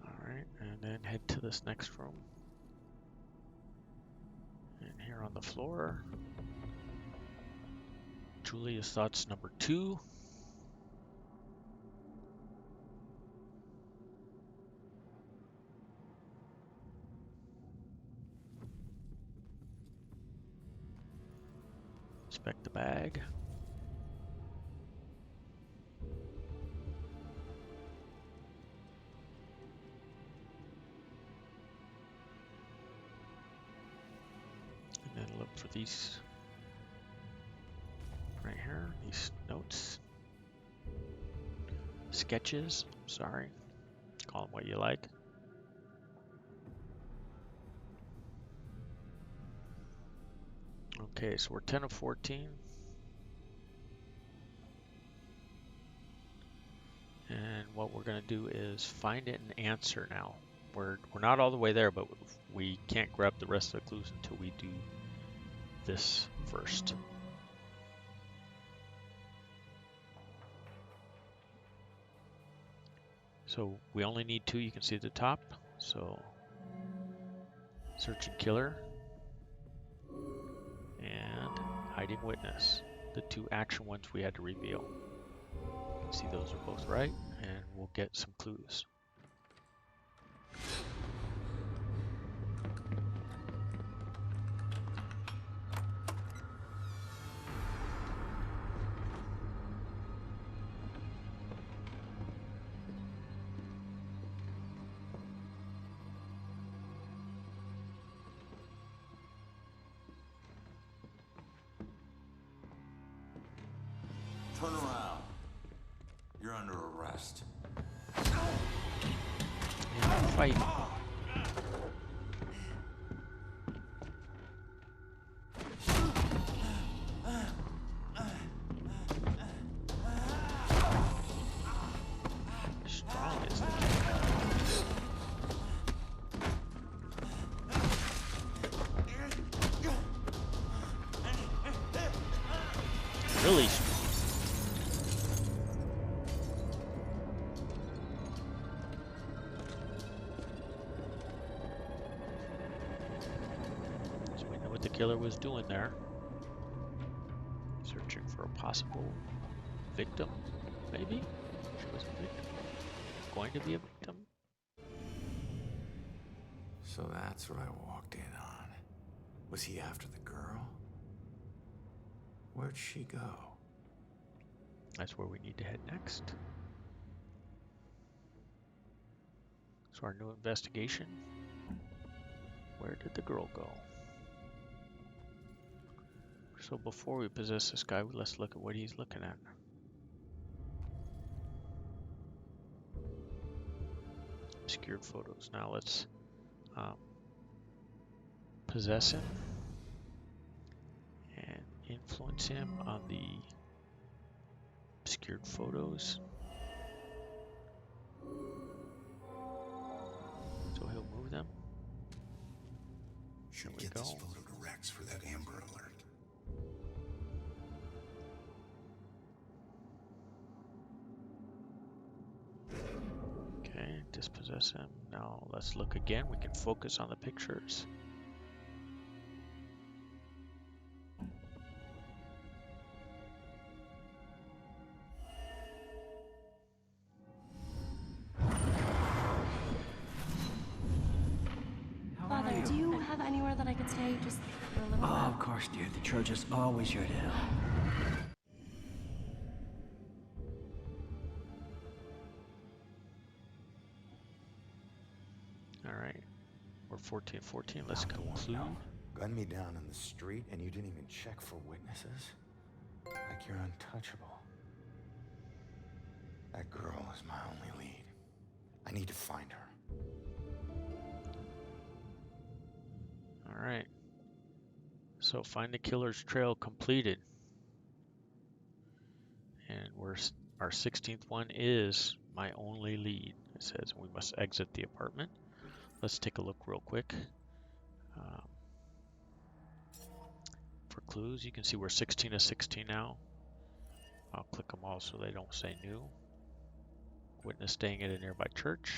Alright, and then head to this next room. And here on the floor, Julia's thoughts number 2. Inspect the bag. And then look for these right here, these notes. Sketches, sorry. Call them what you like. Okay, so we're 10 of 14. And what we're going to do is find it and answer now. We're not all the way there, but we can't grab the rest of the clues until we do this first. So we only need 2, you can see at the top. So search and killer and hiding witness, the 2 action ones we had to reveal. You can see those are both right, and we'll get some clues. Turn around. You're under arrest. Fight. Strong is the really strong. Killer was doing there. Searching for a possible victim, maybe? She was a victim. Going to be a victim. So that's what I walked in on. Was he after the girl? Where'd she go? That's where we need to head next. So our new investigation. Where did the girl go? So before we possess this guy, let's look at what he's looking at. Obscured photos. Now let's possess him and influence him on the obscured photos. So he'll move them. Should There we get go. this photo to Rex for that Amber Alert. Okay, dispossess him. Now let's look again. We can focus on the pictures. Father, do you have anywhere that I could stay just for a little Oh, bit? of course, dear. The church is always here to help. Alright, we're 1414. Let's conclude. Gunned me down in the street and you didn't even check for witnesses? Like you're untouchable. That girl is my only lead. I need to find her. Alright. So find the killer's trail completed. And our 16th one is my only lead. It says we must exit the apartment. Let's take a look real quick. For clues, you can see we're 16 of 16 now. I'll click them all so they don't say new. Witness staying at a nearby church.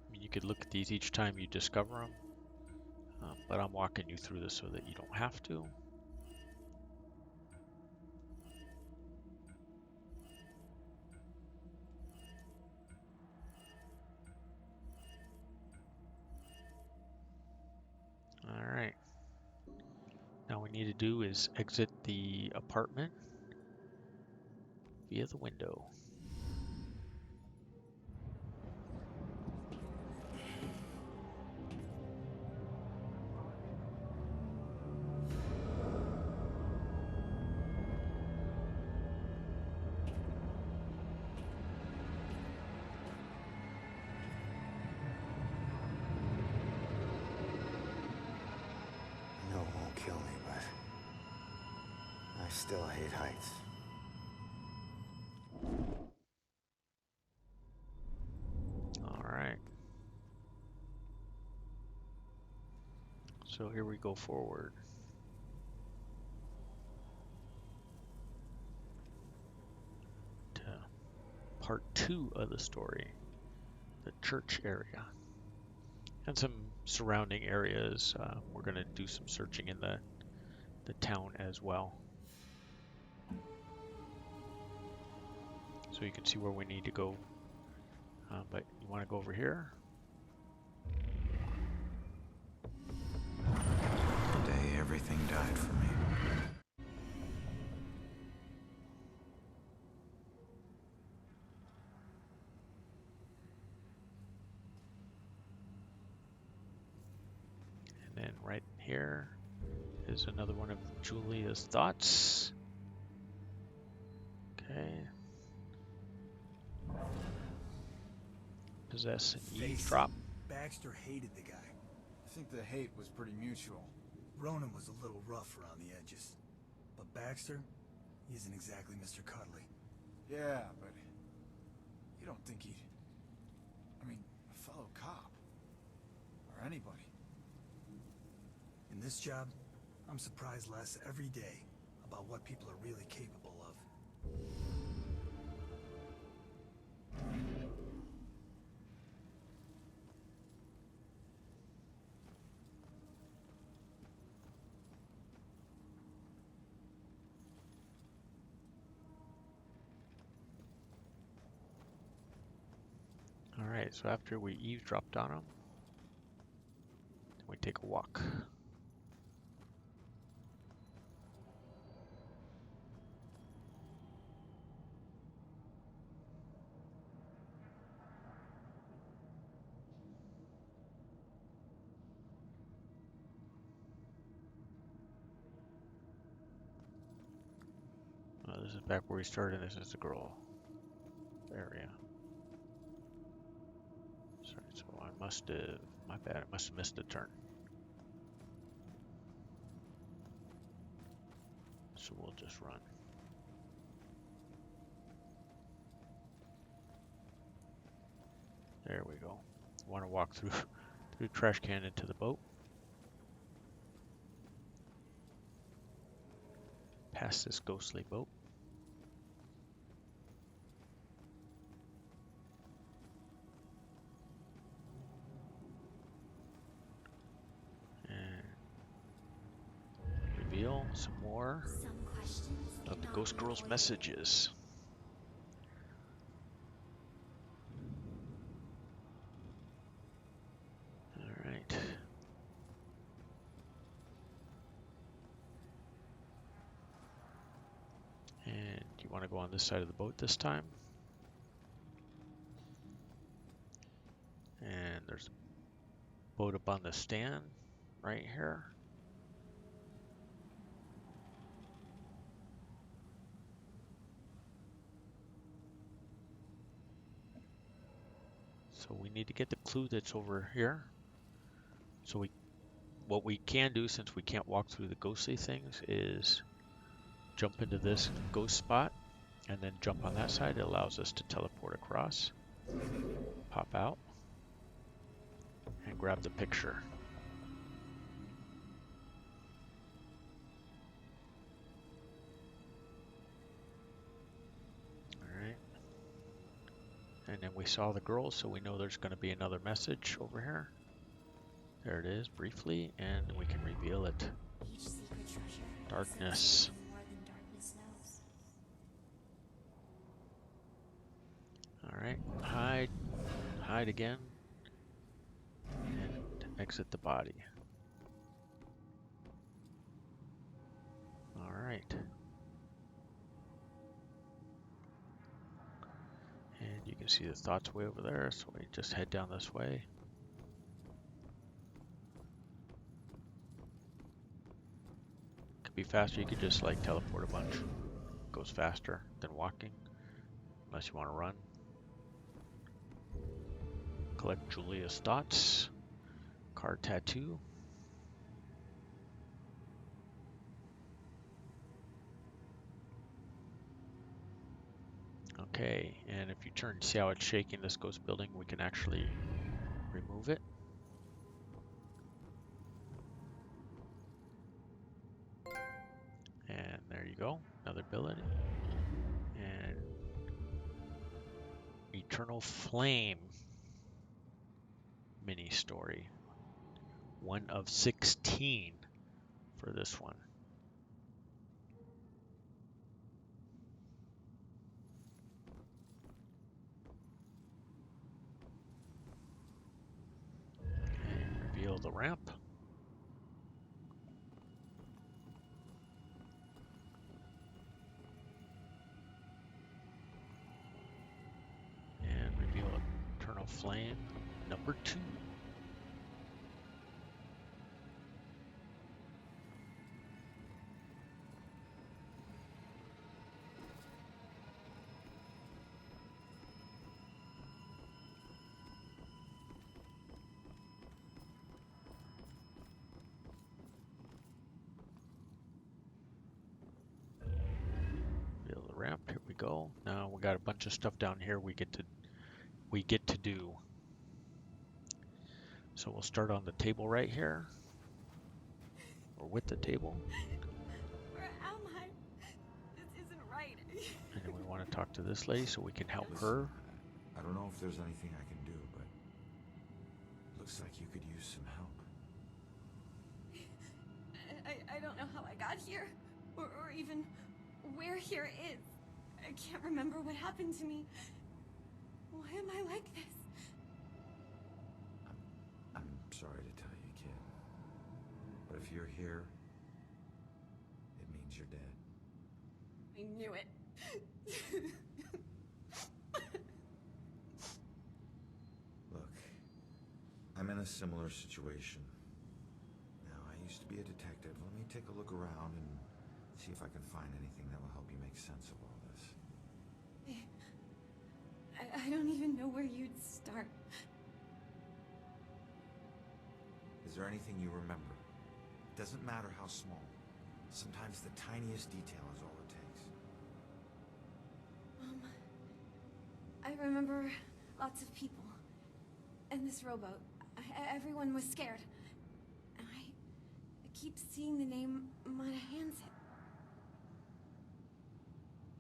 I mean, you could look at these each time you discover them, but I'm walking you through this so that you don't have to. Alright. Now what we need to do is exit the apartment via the window. I know it won't kill me, but I still hate heights. Alright. So here we go forward. To part 2 of the story. The church area. And some surrounding areas. We're going to do some searching in the town as well. So you can see where we need to go. But you want to go over here. The day everything died for me. And then right here is another one of Julia's thoughts. Okay. Possess and eavesdrop. Baxter hated the guy. I think the hate was pretty mutual. Ronan was a little rough around the edges. But Baxter, he isn't exactly Mr. Cuddly. Yeah, but you don't think he'd... I mean, a fellow cop. Or anybody. In this job, I'm surprised less every day about what people are really capable of. Alright, so after we eavesdropped on them, we take a walk. This is back where we started. This is the girl area. Sorry, so I must have, my bad, I must have missed a turn. So we'll just run. There we go. Want to walk through the trash can into the boat. Past this ghostly boat. And reveal some more of the Ghost Girl's messages. Alright. And you want to go on this side of the boat this time. And there's a boat up on the stand right here. So we need to get the clue that's over here. So what we can do, since we can't walk through the ghostly things, is jump into this ghost spot and then jump on that side. It allows us to teleport across, pop out, and grab the picture. Alright. And then we saw the girl, so we know there's going to be another message over here. There it is, briefly, and we can reveal it. Each secret treasure Darkness. more than darkness knows. Alright, hide again, and exit the body. Alright. And you can see the thoughts way over there, so we just head down this way. Could be faster, you could just like teleport a bunch. Goes faster than walking, unless you want to run. Collect Julia's thoughts. Card tattoo. Okay, and if you turn, see how it's shaking this ghost building, we can actually remove it. And there you go, another ability. And Eternal Flame mini story. 1 of 16 for this one. And reveal the ramp. And reveal Eternal Flame number 2. Ramp. Here we go. Now we got a bunch of stuff down here we get to do. So we'll start on the table right here, or with the table. Where am I? This isn't right. And then we want to talk to this lady so we can help her. I don't know if there's anything I can do, but it looks like you could use some help. I don't know how I got here, or even where here is. I can't remember what happened to me. Why am I like this? I'm sorry to tell you, kid. But if you're here, it means you're dead. I knew it. Look, I'm in a similar situation. Now, I used to be a detective. Let me take a look around and see if I can find anything that will help you make sense of all this. I don't even know where you'd start. Is there anything you remember? Doesn't matter how small. Sometimes the tiniest detail is all it takes. I remember lots of people. And this rowboat. Everyone was scared. And I keep seeing the name Mana Hansen.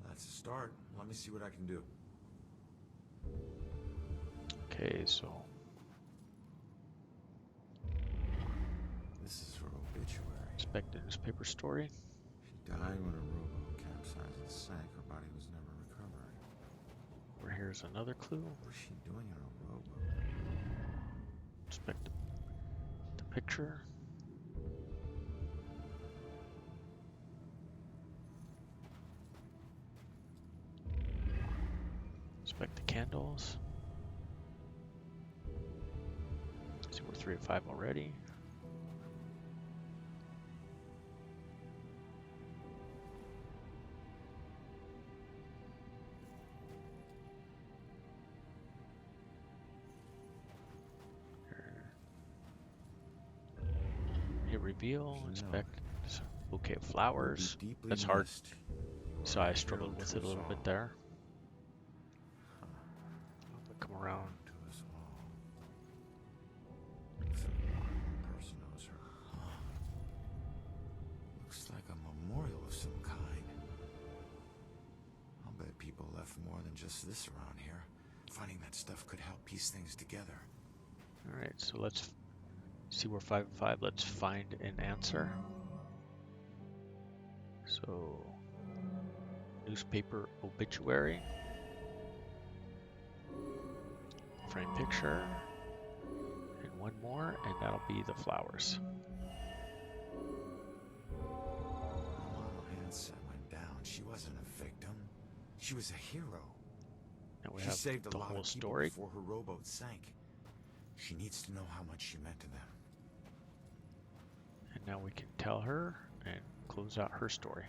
That's a start. Let me see what I can do. Okay, so This is her obituary. inspect the newspaper story. She died when a rowboat capsized and sank. Her body was never recovered. Or here's another clue. What was she doing in a rowboat? Inspect the picture. Inspect the candles. See, we're 3 of 5 already. Hit reveal, inspect bouquet of flowers. That's hard, so I struggled with it a little bit there. But come around. Person knows her. Looks like a memorial of some kind. I'll bet people left more than just this around here. Finding that stuff could help piece things together. Alright, so let's see, we're 5 of 5. Let's find an answer. So, newspaper obituary. Frame picture. And one more, and that'll be the flowers. Mama Hansen went down. She wasn't a victim. She was a hero. Now we She have saved a the lot whole of people story. before her rowboat sank. She needs to know how much she meant to them. And now we can tell her and close out her story.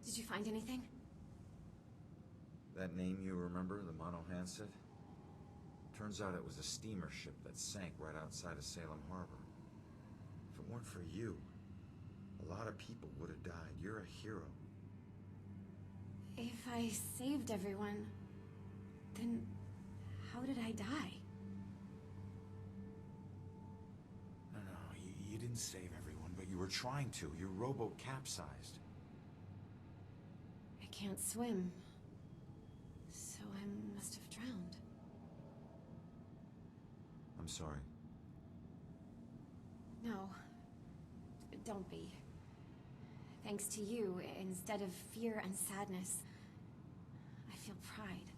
Did you find anything? That name you remember, the Mono Hanset? Turns out it was a steamer ship that sank right outside of Salem Harbor. If it weren't for you, a lot of people would have died. You're a hero. If I saved everyone, then how did I die? No, you didn't save everyone, but you were trying to. Your rowboat capsized. I can't swim, so I must have drowned. I'm sorry. No, don't be. Thanks to you, instead of fear and sadness, I feel pride.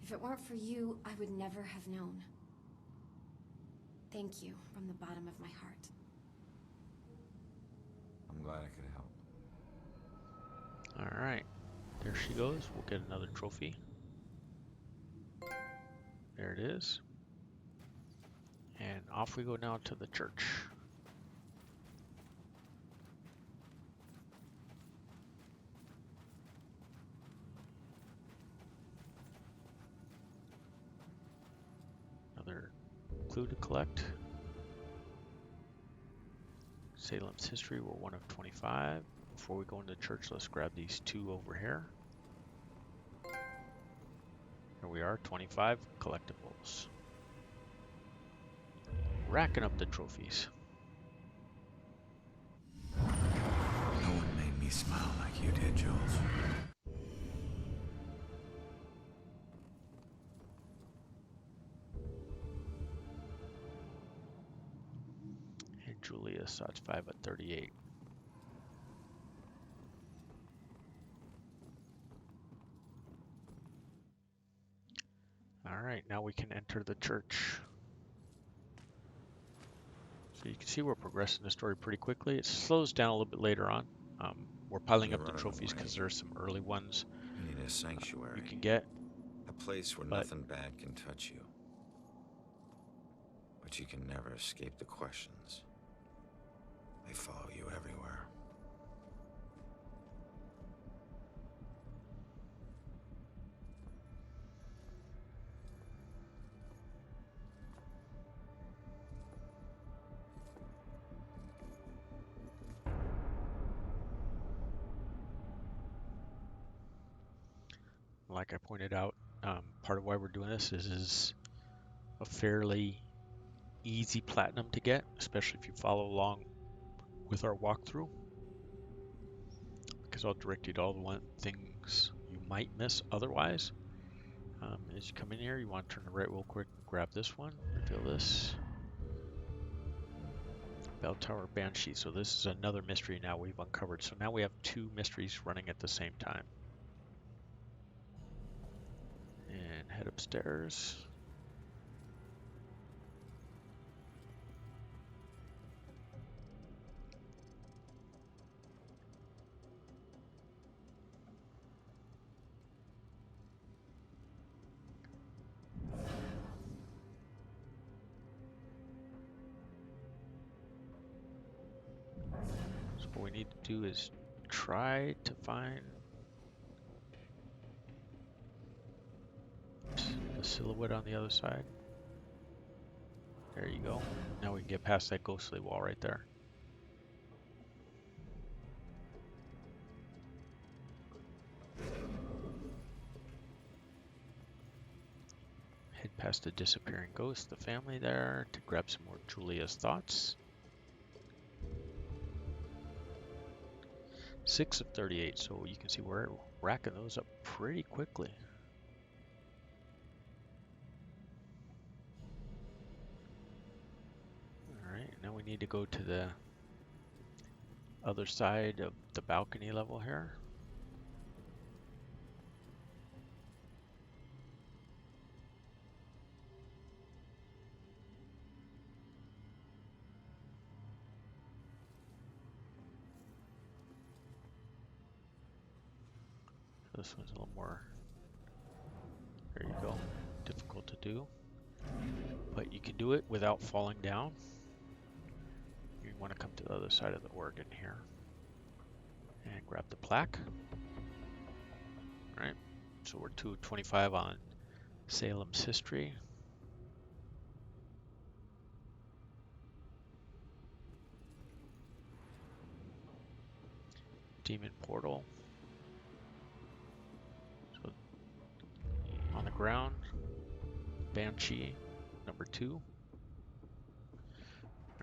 If it weren't for you, I would never have known. Thank you from the bottom of my heart. I'm glad I could help. Alright, there she goes. We'll get another trophy. There it is. And off we go now to the church. Another clue to collect. Salem's history, we're 1 of 25. Before we go into church, let's grab these 2 over here. Here we are, 25 collectibles. Racking up the trophies. No one made me smile like you did, Jules. And Julia, so that's 5 of 38. Alright, now we can enter the church. So you can see we're progressing the story pretty quickly. It slows down a little bit later on. We're piling up the trophies because there are some early ones You need a sanctuary. you can get. A place where nothing bad can touch you. But you can never escape the questions. They follow you everywhere. like I pointed out, part of why we're doing this is a fairly easy platinum to get, especially if you follow along with our walkthrough, because I'll direct you to all the things you might miss otherwise. As you come in here, you want to turn to right real quick, grab this one, reveal this. Bell Tower Banshee. So this is another mystery now we've uncovered. So now we have 2 mysteries running at the same time. And head upstairs. So what we need to do is try to find the silhouette on the other side. There you go. Now we can get past that ghostly wall right there. Head past the disappearing ghost, the family there, to grab some more Julia's thoughts. 6 of 38, so you can see we're racking those up pretty quickly. Alright, now we need to go to the other side of the balcony level here. This one's a little more, there you go, difficult to do, but you can do it without falling down. You want to come to the other side of the organ here and grab the plaque. All right, so we're 225 on Salem's history. Demon portal. So on the ground, Banshee number 2. All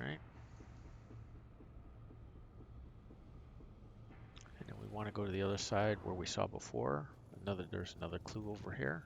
right. And then we want to go to the other side where we saw before. There's another clue over here.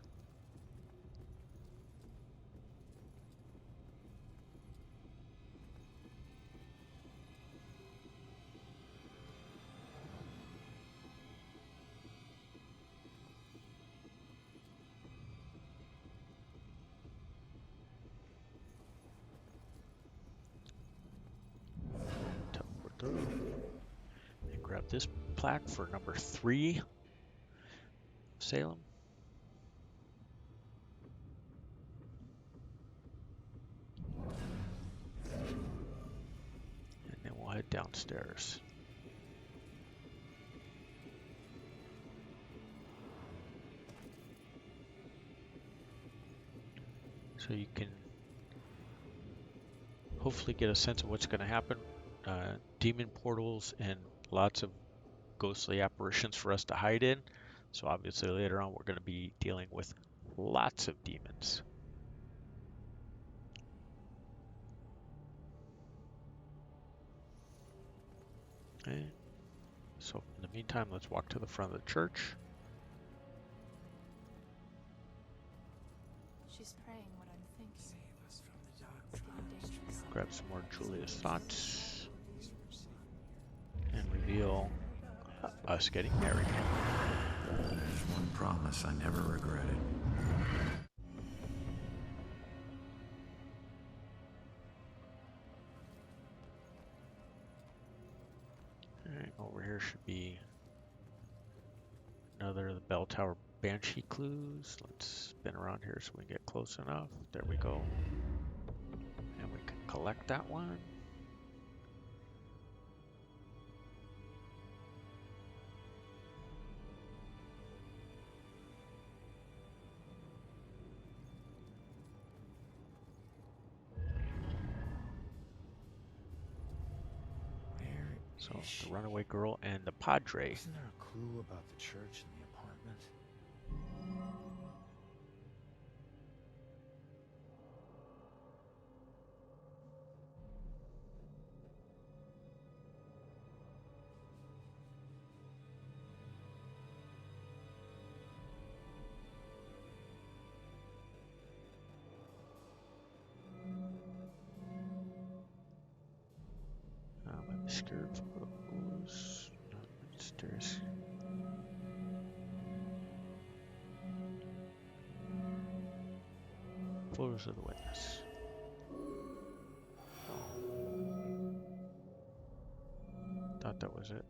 And grab this plaque for number 3, Salem. And then we'll head downstairs. So you can hopefully get a sense of what's going to happen. Demon portals and lots of ghostly apparitions for us to hide in. So obviously later on we're going to be dealing with lots of demons. Okay. So in the meantime, let's walk to the front of the church. She's praying what I'm thinking. Save us from the dark. It's getting dangerous. Grab some more Julia's thoughts. And reveal us getting married. There's one promise I never regretted. Alright, over here should be another of the Bell Tower Banshee clues. Let's spin around here so we can get close enough. There we go. And we can collect that one. So the runaway girl and the padre. Isn't there a clue about the church and the apartment? Obscured photos, not mysterious. Photos of the witness. Thought that was it.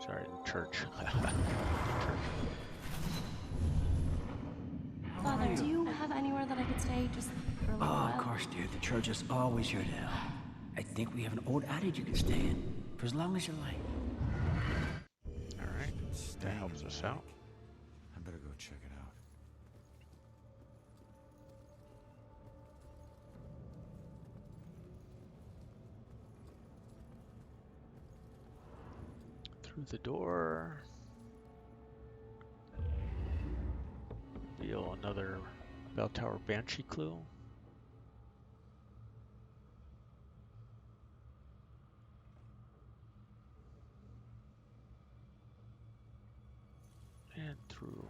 Sorry, the church. Father, do you have anywhere that I could stay just for a little while? Of course, dear. The church is always your deal. I think we have an old attic you can stay in for as long as you like. Alright, that helps us out. I better go check it out. Through the door. Reveal another Bell Tower Banshee clue. And through.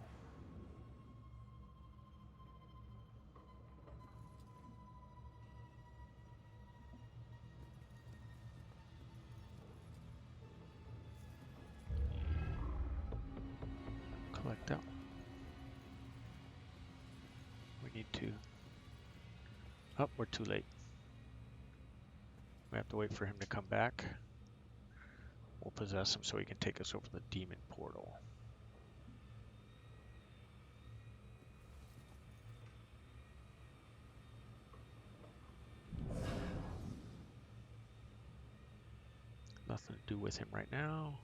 Collect out. We need to. Oh, we're too late. We have to wait for him to come back. We'll possess him so he can take us over the demon portal. Nothing to do with him right now.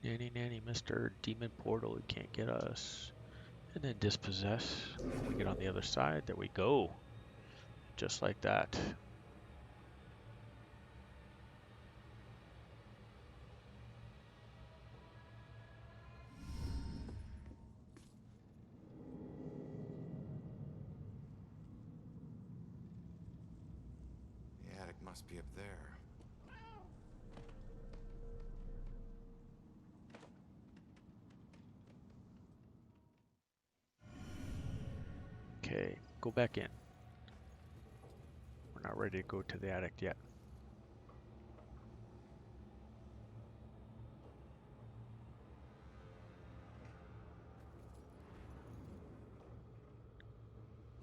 Nanny, nanny, Mr. Demon Portal, he can't get us. And then dispossess. We get on the other side. There we go. Just like that. The attic must be up there. Okay, go back in. We're not ready to go to the attic yet.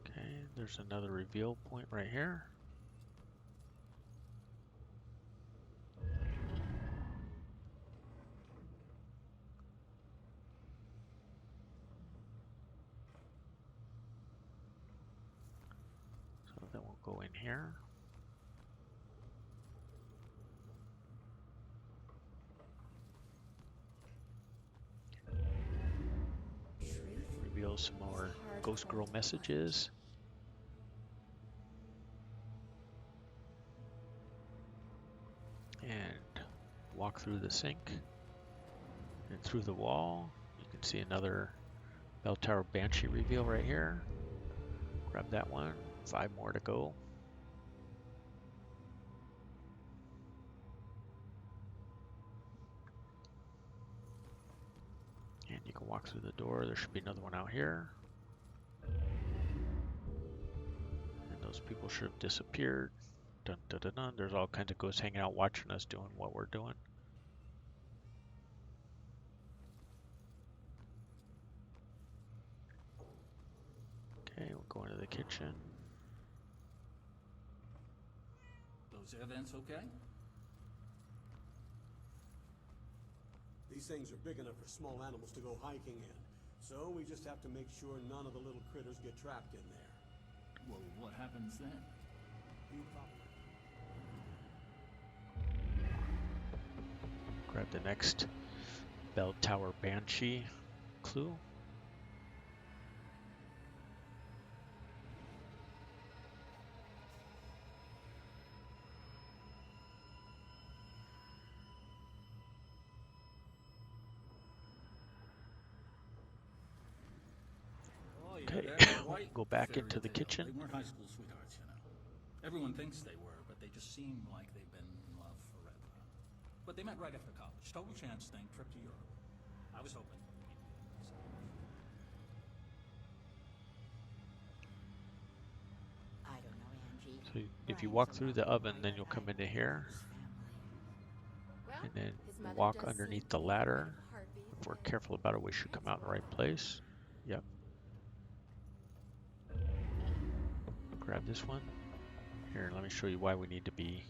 Okay, there's another reveal point right here. So then we'll go in here. Reveal some more Ghost Girl messages. And walk through the sink and through the wall. You can see another Bell Tower Banshee reveal right here. Grab that one. 5 more to go. And you can walk through the door. There should be another one out here. And those people should have disappeared. Dun, dun, dun, dun. There's all kinds of ghosts hanging out watching us doing what we're doing. Okay, we'll go into the kitchen. Those air vents okay? These things are big enough for small animals to go hiking in. So we just have to make sure none of the little critters get trapped in there. Well, what happens then? Grab the next Bell Tower Banshee clue. Okay, They're white go back fairy into the tale. kitchen. They weren't high school sweethearts, you know. Everyone thinks they were, but they just seem like they've been in love forever. But they met right after college. Total chance thing, trip to Europe. I was hoping. I don't know, Angie. So if you walk through the oven, then you'll come into here. And then walk underneath the ladder. If we're careful about it, we should come out in the right place. Yep. Grab this one. Here, let me show you why we need to be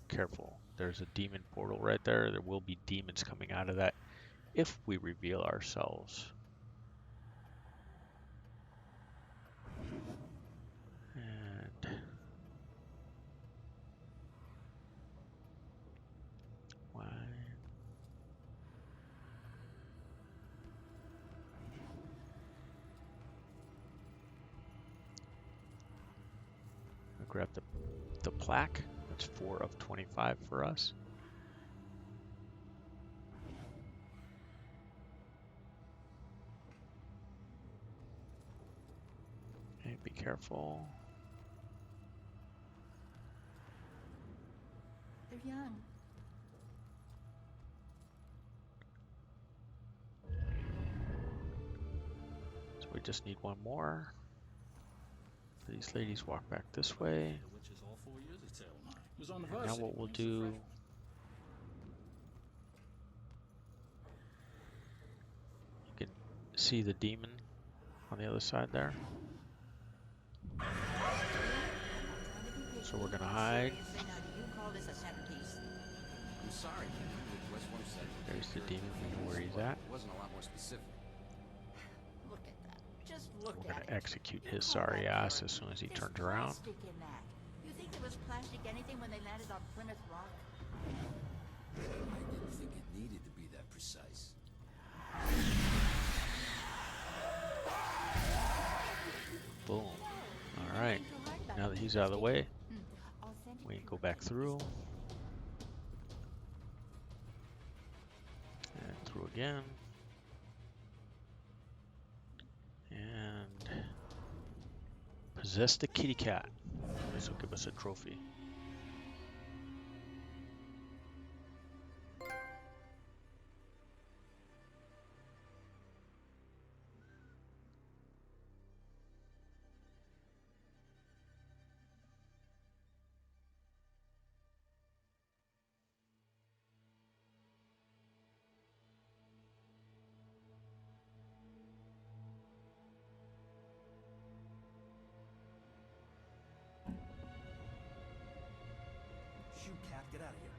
careful. There's a demon portal right there. There will be demons coming out of that if we reveal ourselves. And why? I'll grab the plaque. That's 4 of 25 for us. Okay, be careful. They're young. So we just need one more. These ladies walk back this way. Which is all 4 years at Salem High. It was on the And now varsity what we'll when he was a do, freshman. you can see the demon on the other side there. So we're gonna hide. I'm sorry. There's the demon. We know where he's at. Wasn't a lot more specific. Look at that. Just look We're at gonna execute his sorry ass as soon as he turns around. plastic in that. You think there was plastic anything when they landed on Plymouth Rock? I didn't think it needed to be that precise. Boom. All right. Now that he's out of the way, we can go back through. And through again. And possess the kitty cat. This will give us a trophy. Shoot, Cap, get out of here.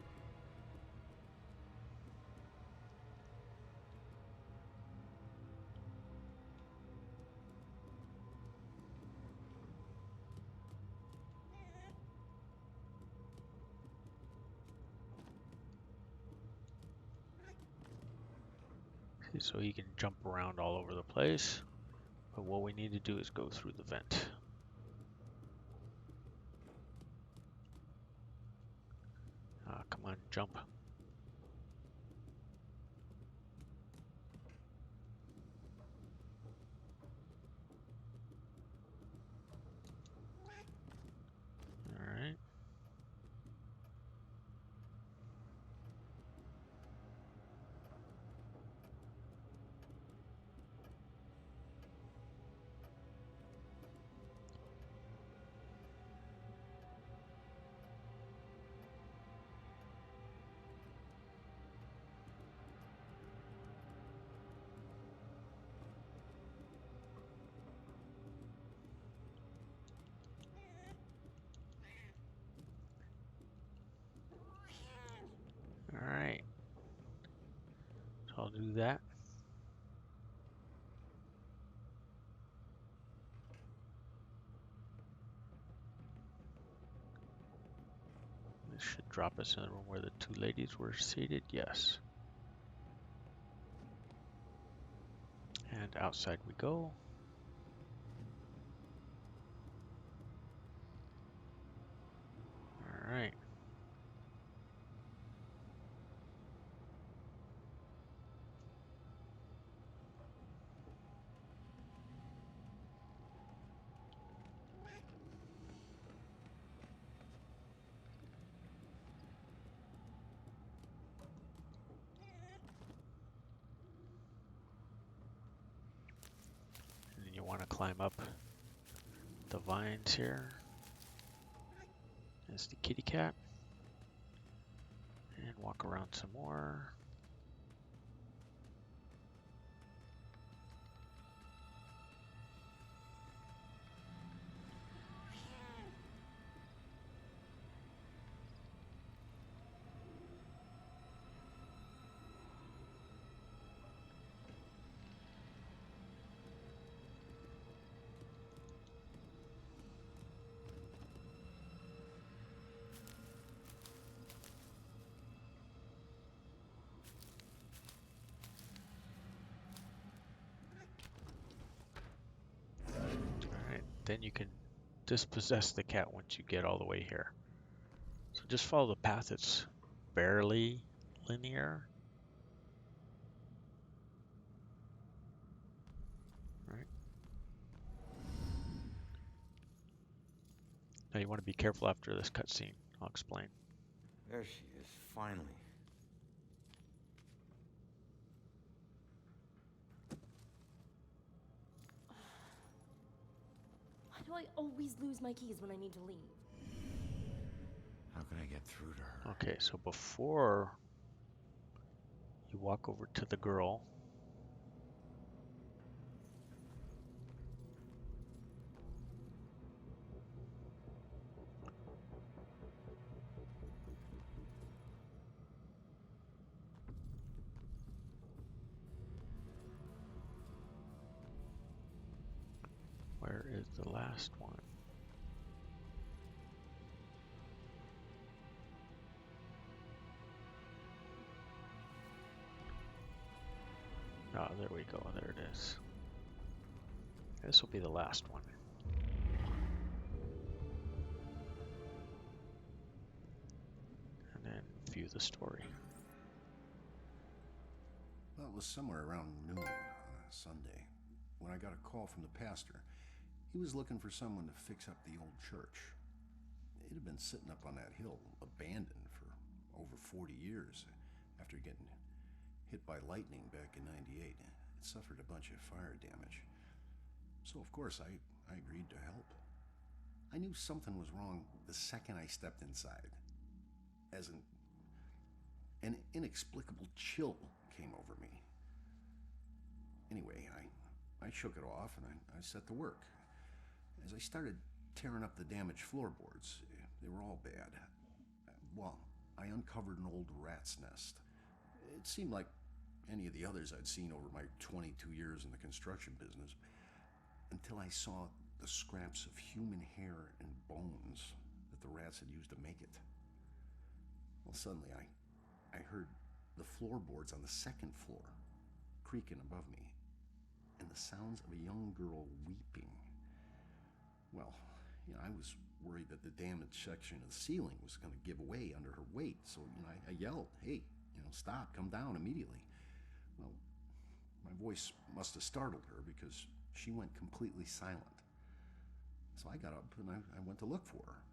See, so he can jump around all over the place. But what we need to do is go through the vent. Come on, jump. All right. All right. So I'll do that. This should drop us in the room where the two ladies were seated. Yes. And outside we go. All right. want to climb up the vines here. There's the kitty cat. And walk around some more. Then you can dispossess the cat once you get all the way here. So just follow the path. It's barely linear. Right. Now you want to be careful after this cutscene. I'll explain. There she is, finally. Why do I always lose my keys when I need to leave? How can I get through to her? Okay, so before you walk over to the girl, where is the last one? Oh, there we go. There it is. This will be the last one. And then view the story. Well, it was somewhere around noon on a Sunday when I got a call from the pastor. He was looking for someone to fix up the old church. It had been sitting up on that hill, abandoned for over 40 years after getting hit by lightning back in '98. It suffered a bunch of fire damage. So, of course, I agreed to help. I knew something was wrong the second I stepped inside. As an inexplicable chill came over me. Anyway, I shook it off and I set to work. As I started tearing up the damaged floorboards, they were all bad. Well, I uncovered an old rat's nest. It seemed like any of the others I'd seen over my 22 years in the construction business, until I saw the scraps of human hair and bones that the rats had used to make it. Well, suddenly I heard the floorboards on the second floor creaking above me, and the sounds of a young girl weeping. Well, I was worried that the damaged section of the ceiling was going to give away under her weight, so I yelled, "Hey, stop, come down immediately." Well, my voice must have startled her because she went completely silent. So I got up and I went to look for her.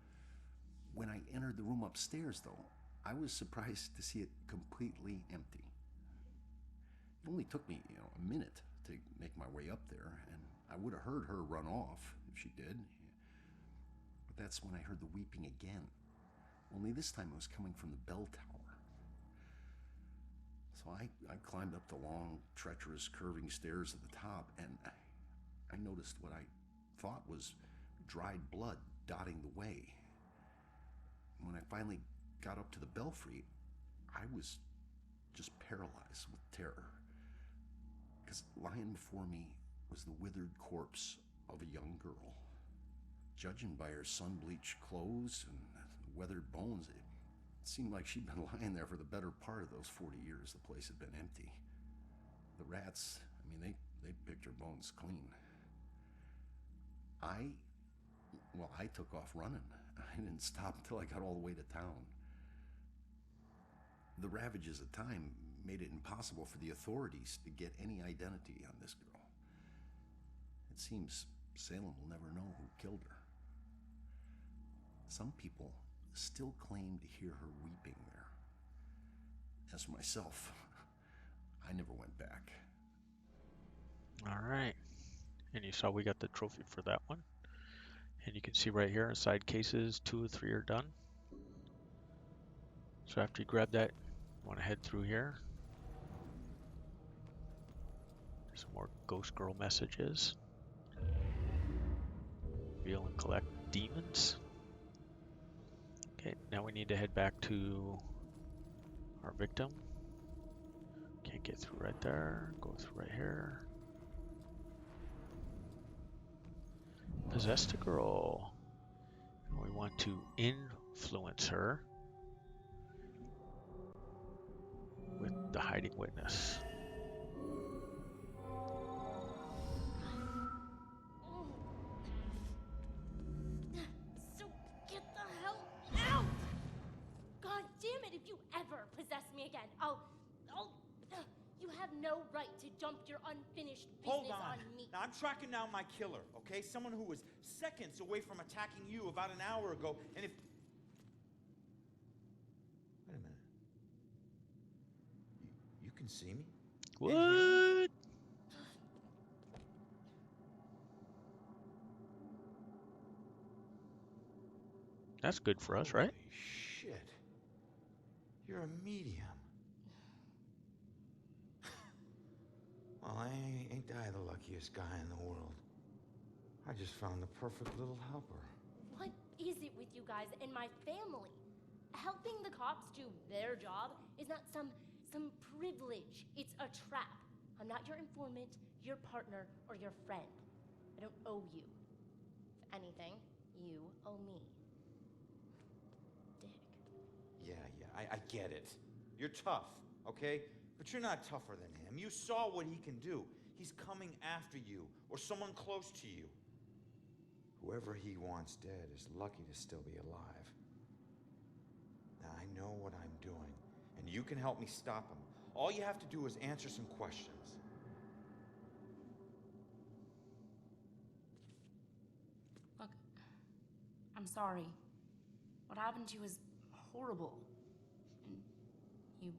When I entered the room upstairs, though, I was surprised to see it completely empty. It only took me, a minute to make my way up there, and I would have heard her run off if she did. But that's when I heard the weeping again. Only this time it was coming from the bell tower. So I climbed up the long, treacherous, curving stairs at the top, and I noticed what I thought was dried blood dotting the way. When I finally got up to the belfry, I was just paralyzed with terror. Because lying before me was the withered corpse of a young girl. Judging by her sun-bleached clothes and weathered bones, it seemed like she'd been lying there for the better part of those 40 years the place had been empty. The rats, they picked her bones clean. I took off running. I didn't stop until I got all the way to town. The ravages of time made it impossible for the authorities to get any identity on this girl. It seems Salem will never know who killed her. Some people still claim to hear her weeping there. As for myself, I never went back. All right. And you saw we got the trophy for that one. And you can see right here inside cases, 2 of 3 are done. So after you grab that, you want to head through here. Some more Ghost Girl messages. Reveal and collect demons. Okay, now we need to head back to our victim. Can't get through right there. Go through right here. Possess the girl. And we want to influence her with the hiding witness. So get the hell out! God damn it, if you ever possess me again, you have no right to dump your unfinished business on me. Now, I'm tracking down my killer, okay? Someone who was seconds away from attacking you about an hour ago, and if... Wait a minute. You can see me? What? That's good for us, right? Holy shit. You're a medium. Well, ain't I the luckiest guy in the world? I just found the perfect little helper. What is it with you guys and my family? Helping the cops do their job is not some privilege. It's a trap. I'm not your informant, your partner, or your friend. I don't owe you. If anything, you owe me. Dick. Yeah, I get it. You're tough, okay? But you're not tougher than him. You saw what he can do. He's coming after you, or someone close to you. Whoever he wants dead is lucky to still be alive. Now, I know what I'm doing, and you can help me stop him. All you have to do is answer some questions. Look, I'm sorry. What happened to you was horrible. And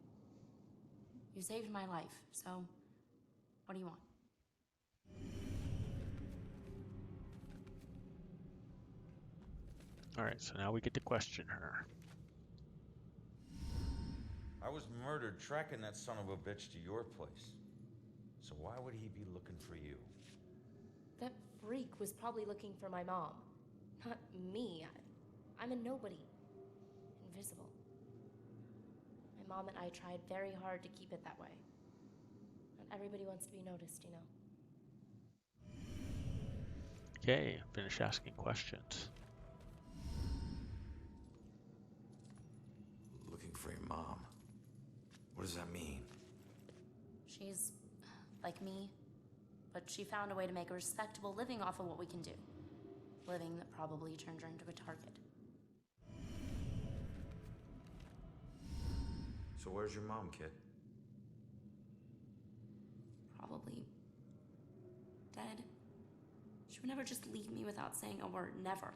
you saved my life, so what do you want? Alright, so now we get to question her. I was murdered tracking that son of a bitch to your place. So why would he be looking for you? That freak was probably looking for my mom. Not me. I'm a nobody. Invisible. My mom and I tried very hard to keep it that way. Not everybody wants to be noticed, you know. Okay, finish asking questions. Looking for your mom. What does that mean? She's like me, but she found a way to make a respectable living off of what we can do. Living that probably turned her into a target. So where's your mom, kid? Probably dead. She would never just leave me without saying a word. Never.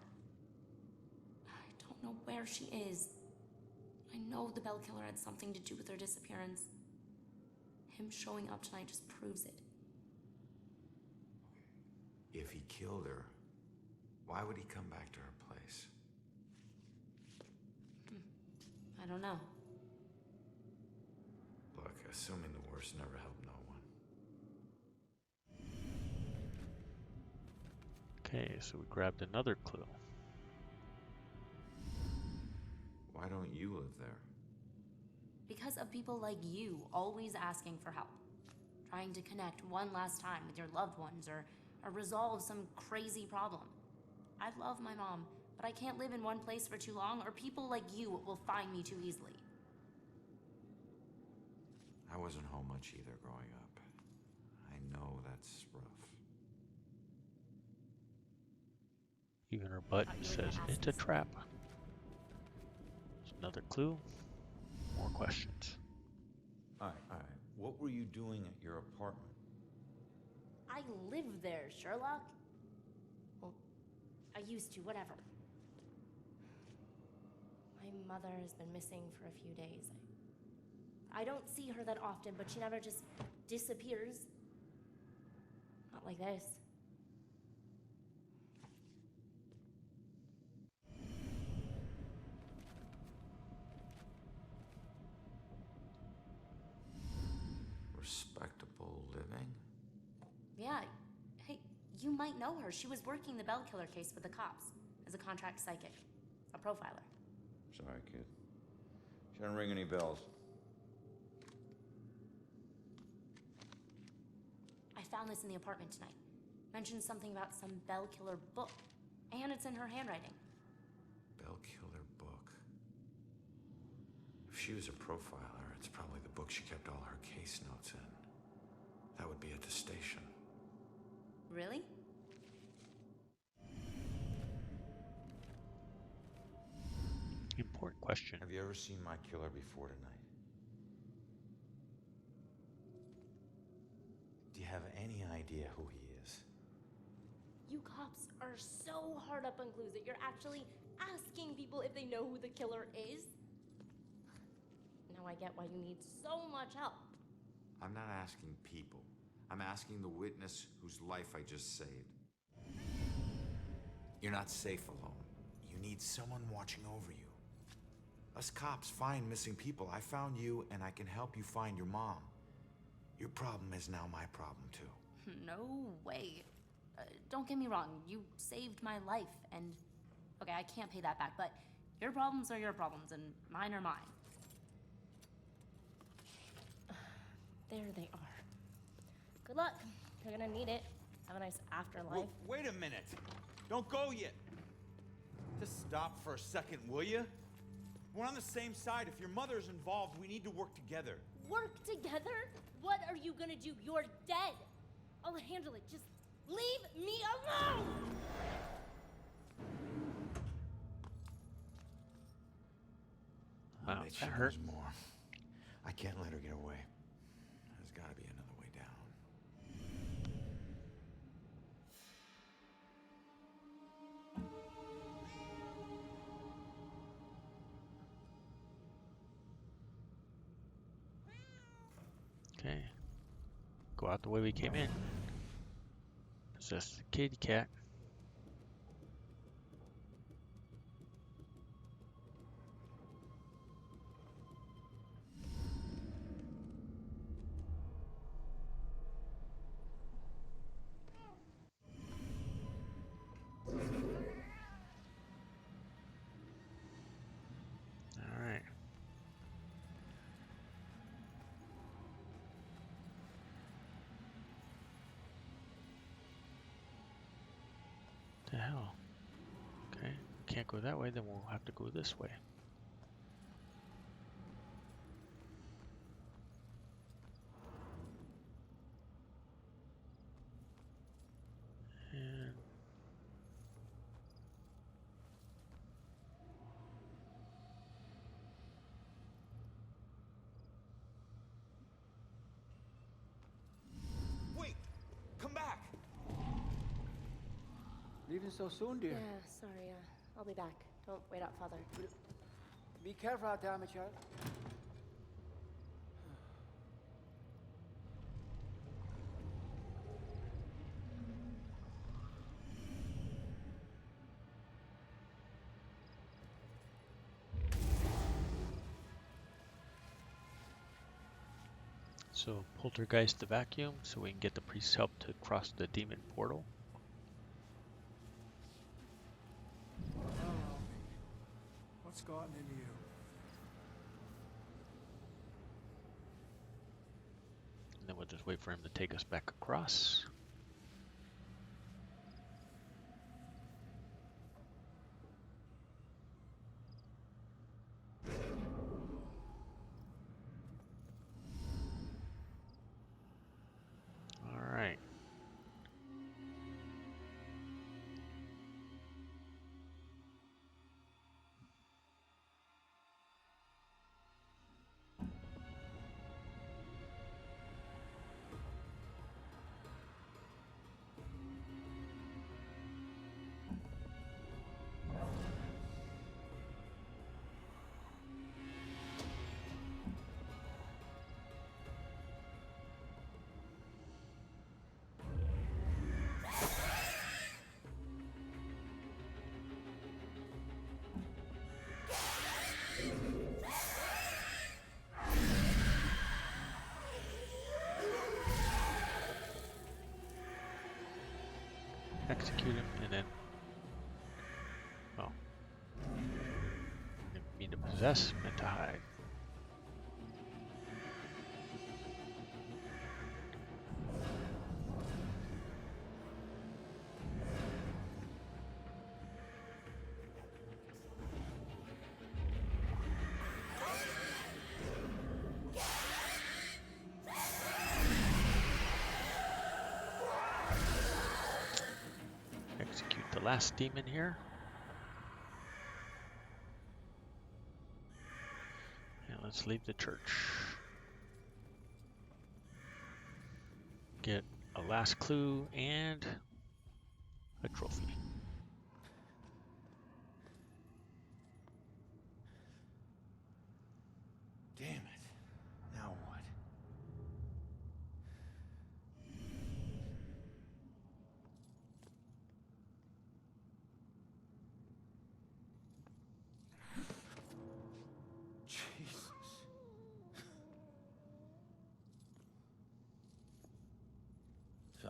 I don't know where she is. I know the Bell Killer had something to do with her disappearance. Him showing up tonight just proves it. If he killed her, why would he come back to her place? I don't know. Look, assuming the worst never helped no one. Okay, so we grabbed another clue. Why don't you live there? Because of people like you always asking for help. Trying to connect one last time with your loved ones or resolve some crazy problem. I love my mom, but I can't live in one place for too long or people like you will find me too easily. I wasn't home much either growing up. I know that's rough. Even her butt says it's a trap. There's another clue. More questions. All right. What were you doing at your apartment? I live there, Sherlock. Well, I used to, whatever. My mother has been missing for a few days. I don't see her that often, but she never just disappears. Not like this. You might know her. She was working the Bell killer case with the cops as a contract psychic, a profiler. Sorry, kid. She doesn't ring any bells. I found this in the apartment tonight. Mentioned something about some Bell killer book, and it's in her handwriting. Bell killer book. If she was a profiler, it's probably the book she kept all her case notes in. That would be at the station. Really? Important question. Have you ever seen my killer before tonight? Do you have any idea who he is? You cops are so hard up on clues that you're actually asking people if they know who the killer is? Now I get why you need so much help. I'm not asking people. I'm asking the witness whose life I just saved. You're not safe alone. You need someone watching over you. Us cops find missing people. I found you, and I can help you find your mom. Your problem is now my problem, too. No way. Don't get me wrong, you saved my life, and okay, I can't pay that back, but your problems are your problems, and mine are mine. There they are. Good luck. You're gonna need it. Have a nice afterlife. Wait a minute. Don't go yet. Just stop for a second, will you? We're on the same side. If your mother's involved, we need to work together. Work together? What are you gonna do? You're dead. I'll handle it. Just leave me alone! Wow, Mitch that knows hurt. more. I can't let her get away. There's gotta be another way down. Okay. Go out the way we came in. Possess the kitty cat. Alright. The hell? Okay, can't go that way, then we'll have to go this way. And Wait! Come back! Leaving so soon, dear? Yeah, sorry. I'll be back. Don't wait out, Father. Be careful out there, my child. so Poltergeist the vacuum, so we can get the priest's help to cross the demon portal. What's gotten into you? And then we'll just wait for him to take us back across. Alright. execute him, and then, well, didn't mean to possess, meant to hide. Execute the last demon here. And let's leave the church. Get a last clue and a trophy. Damn it. Now what? Jesus. So,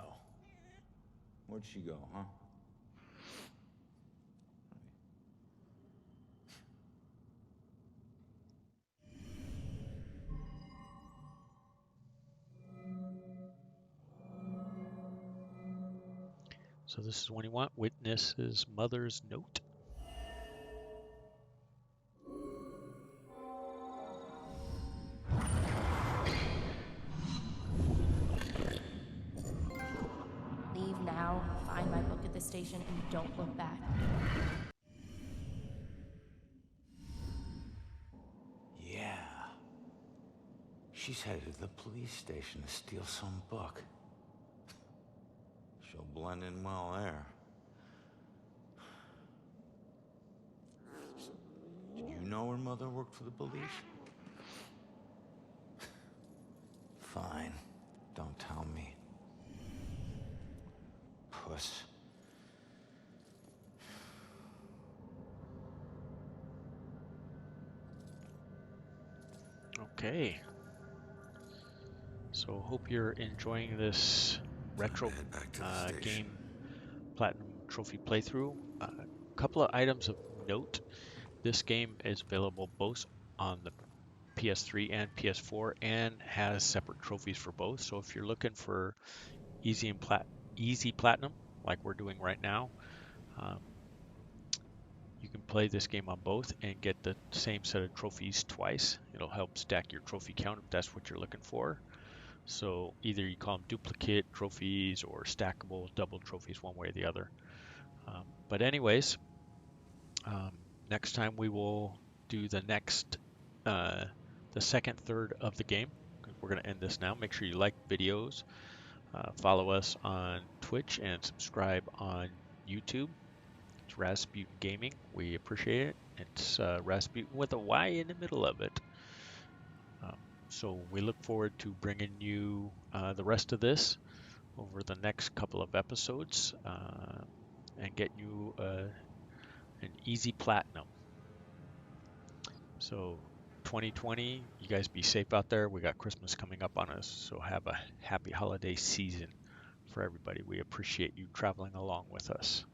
where'd she go, huh? So this is when you want witness's mother's note. Leave now, find my book at the station, and don't look back. Yeah. She's headed to the police station to steal some book. She'll blend in well there. Did you know her mother worked for the police? Fine. Don't tell me. Puss. Okay. So hope you're enjoying this retro game platinum trophy playthrough. A couple of items of note. This game is available both on the PS3 and PS4 and has separate trophies for both. So if you're looking for easy platinum, like we're doing right now, you can play this game on both and get the same set of trophies twice. It'll help stack your trophy count if that's what you're looking for. So either you call them duplicate trophies or stackable double trophies, one way or the other. But anyways, next time we will do the second third of the game. We're going to end this now. Make sure you like videos, follow us on Twitch, and subscribe on YouTube. It's Rasputin Gaming. We appreciate it. It's Rasputin with a Y in the middle of it. So we look forward to bringing you the rest of this over the next couple of episodes and get you an easy platinum. So 2020, you guys be safe out there. We got Christmas coming up on us, so have a happy holiday season for everybody. We appreciate you traveling along with us.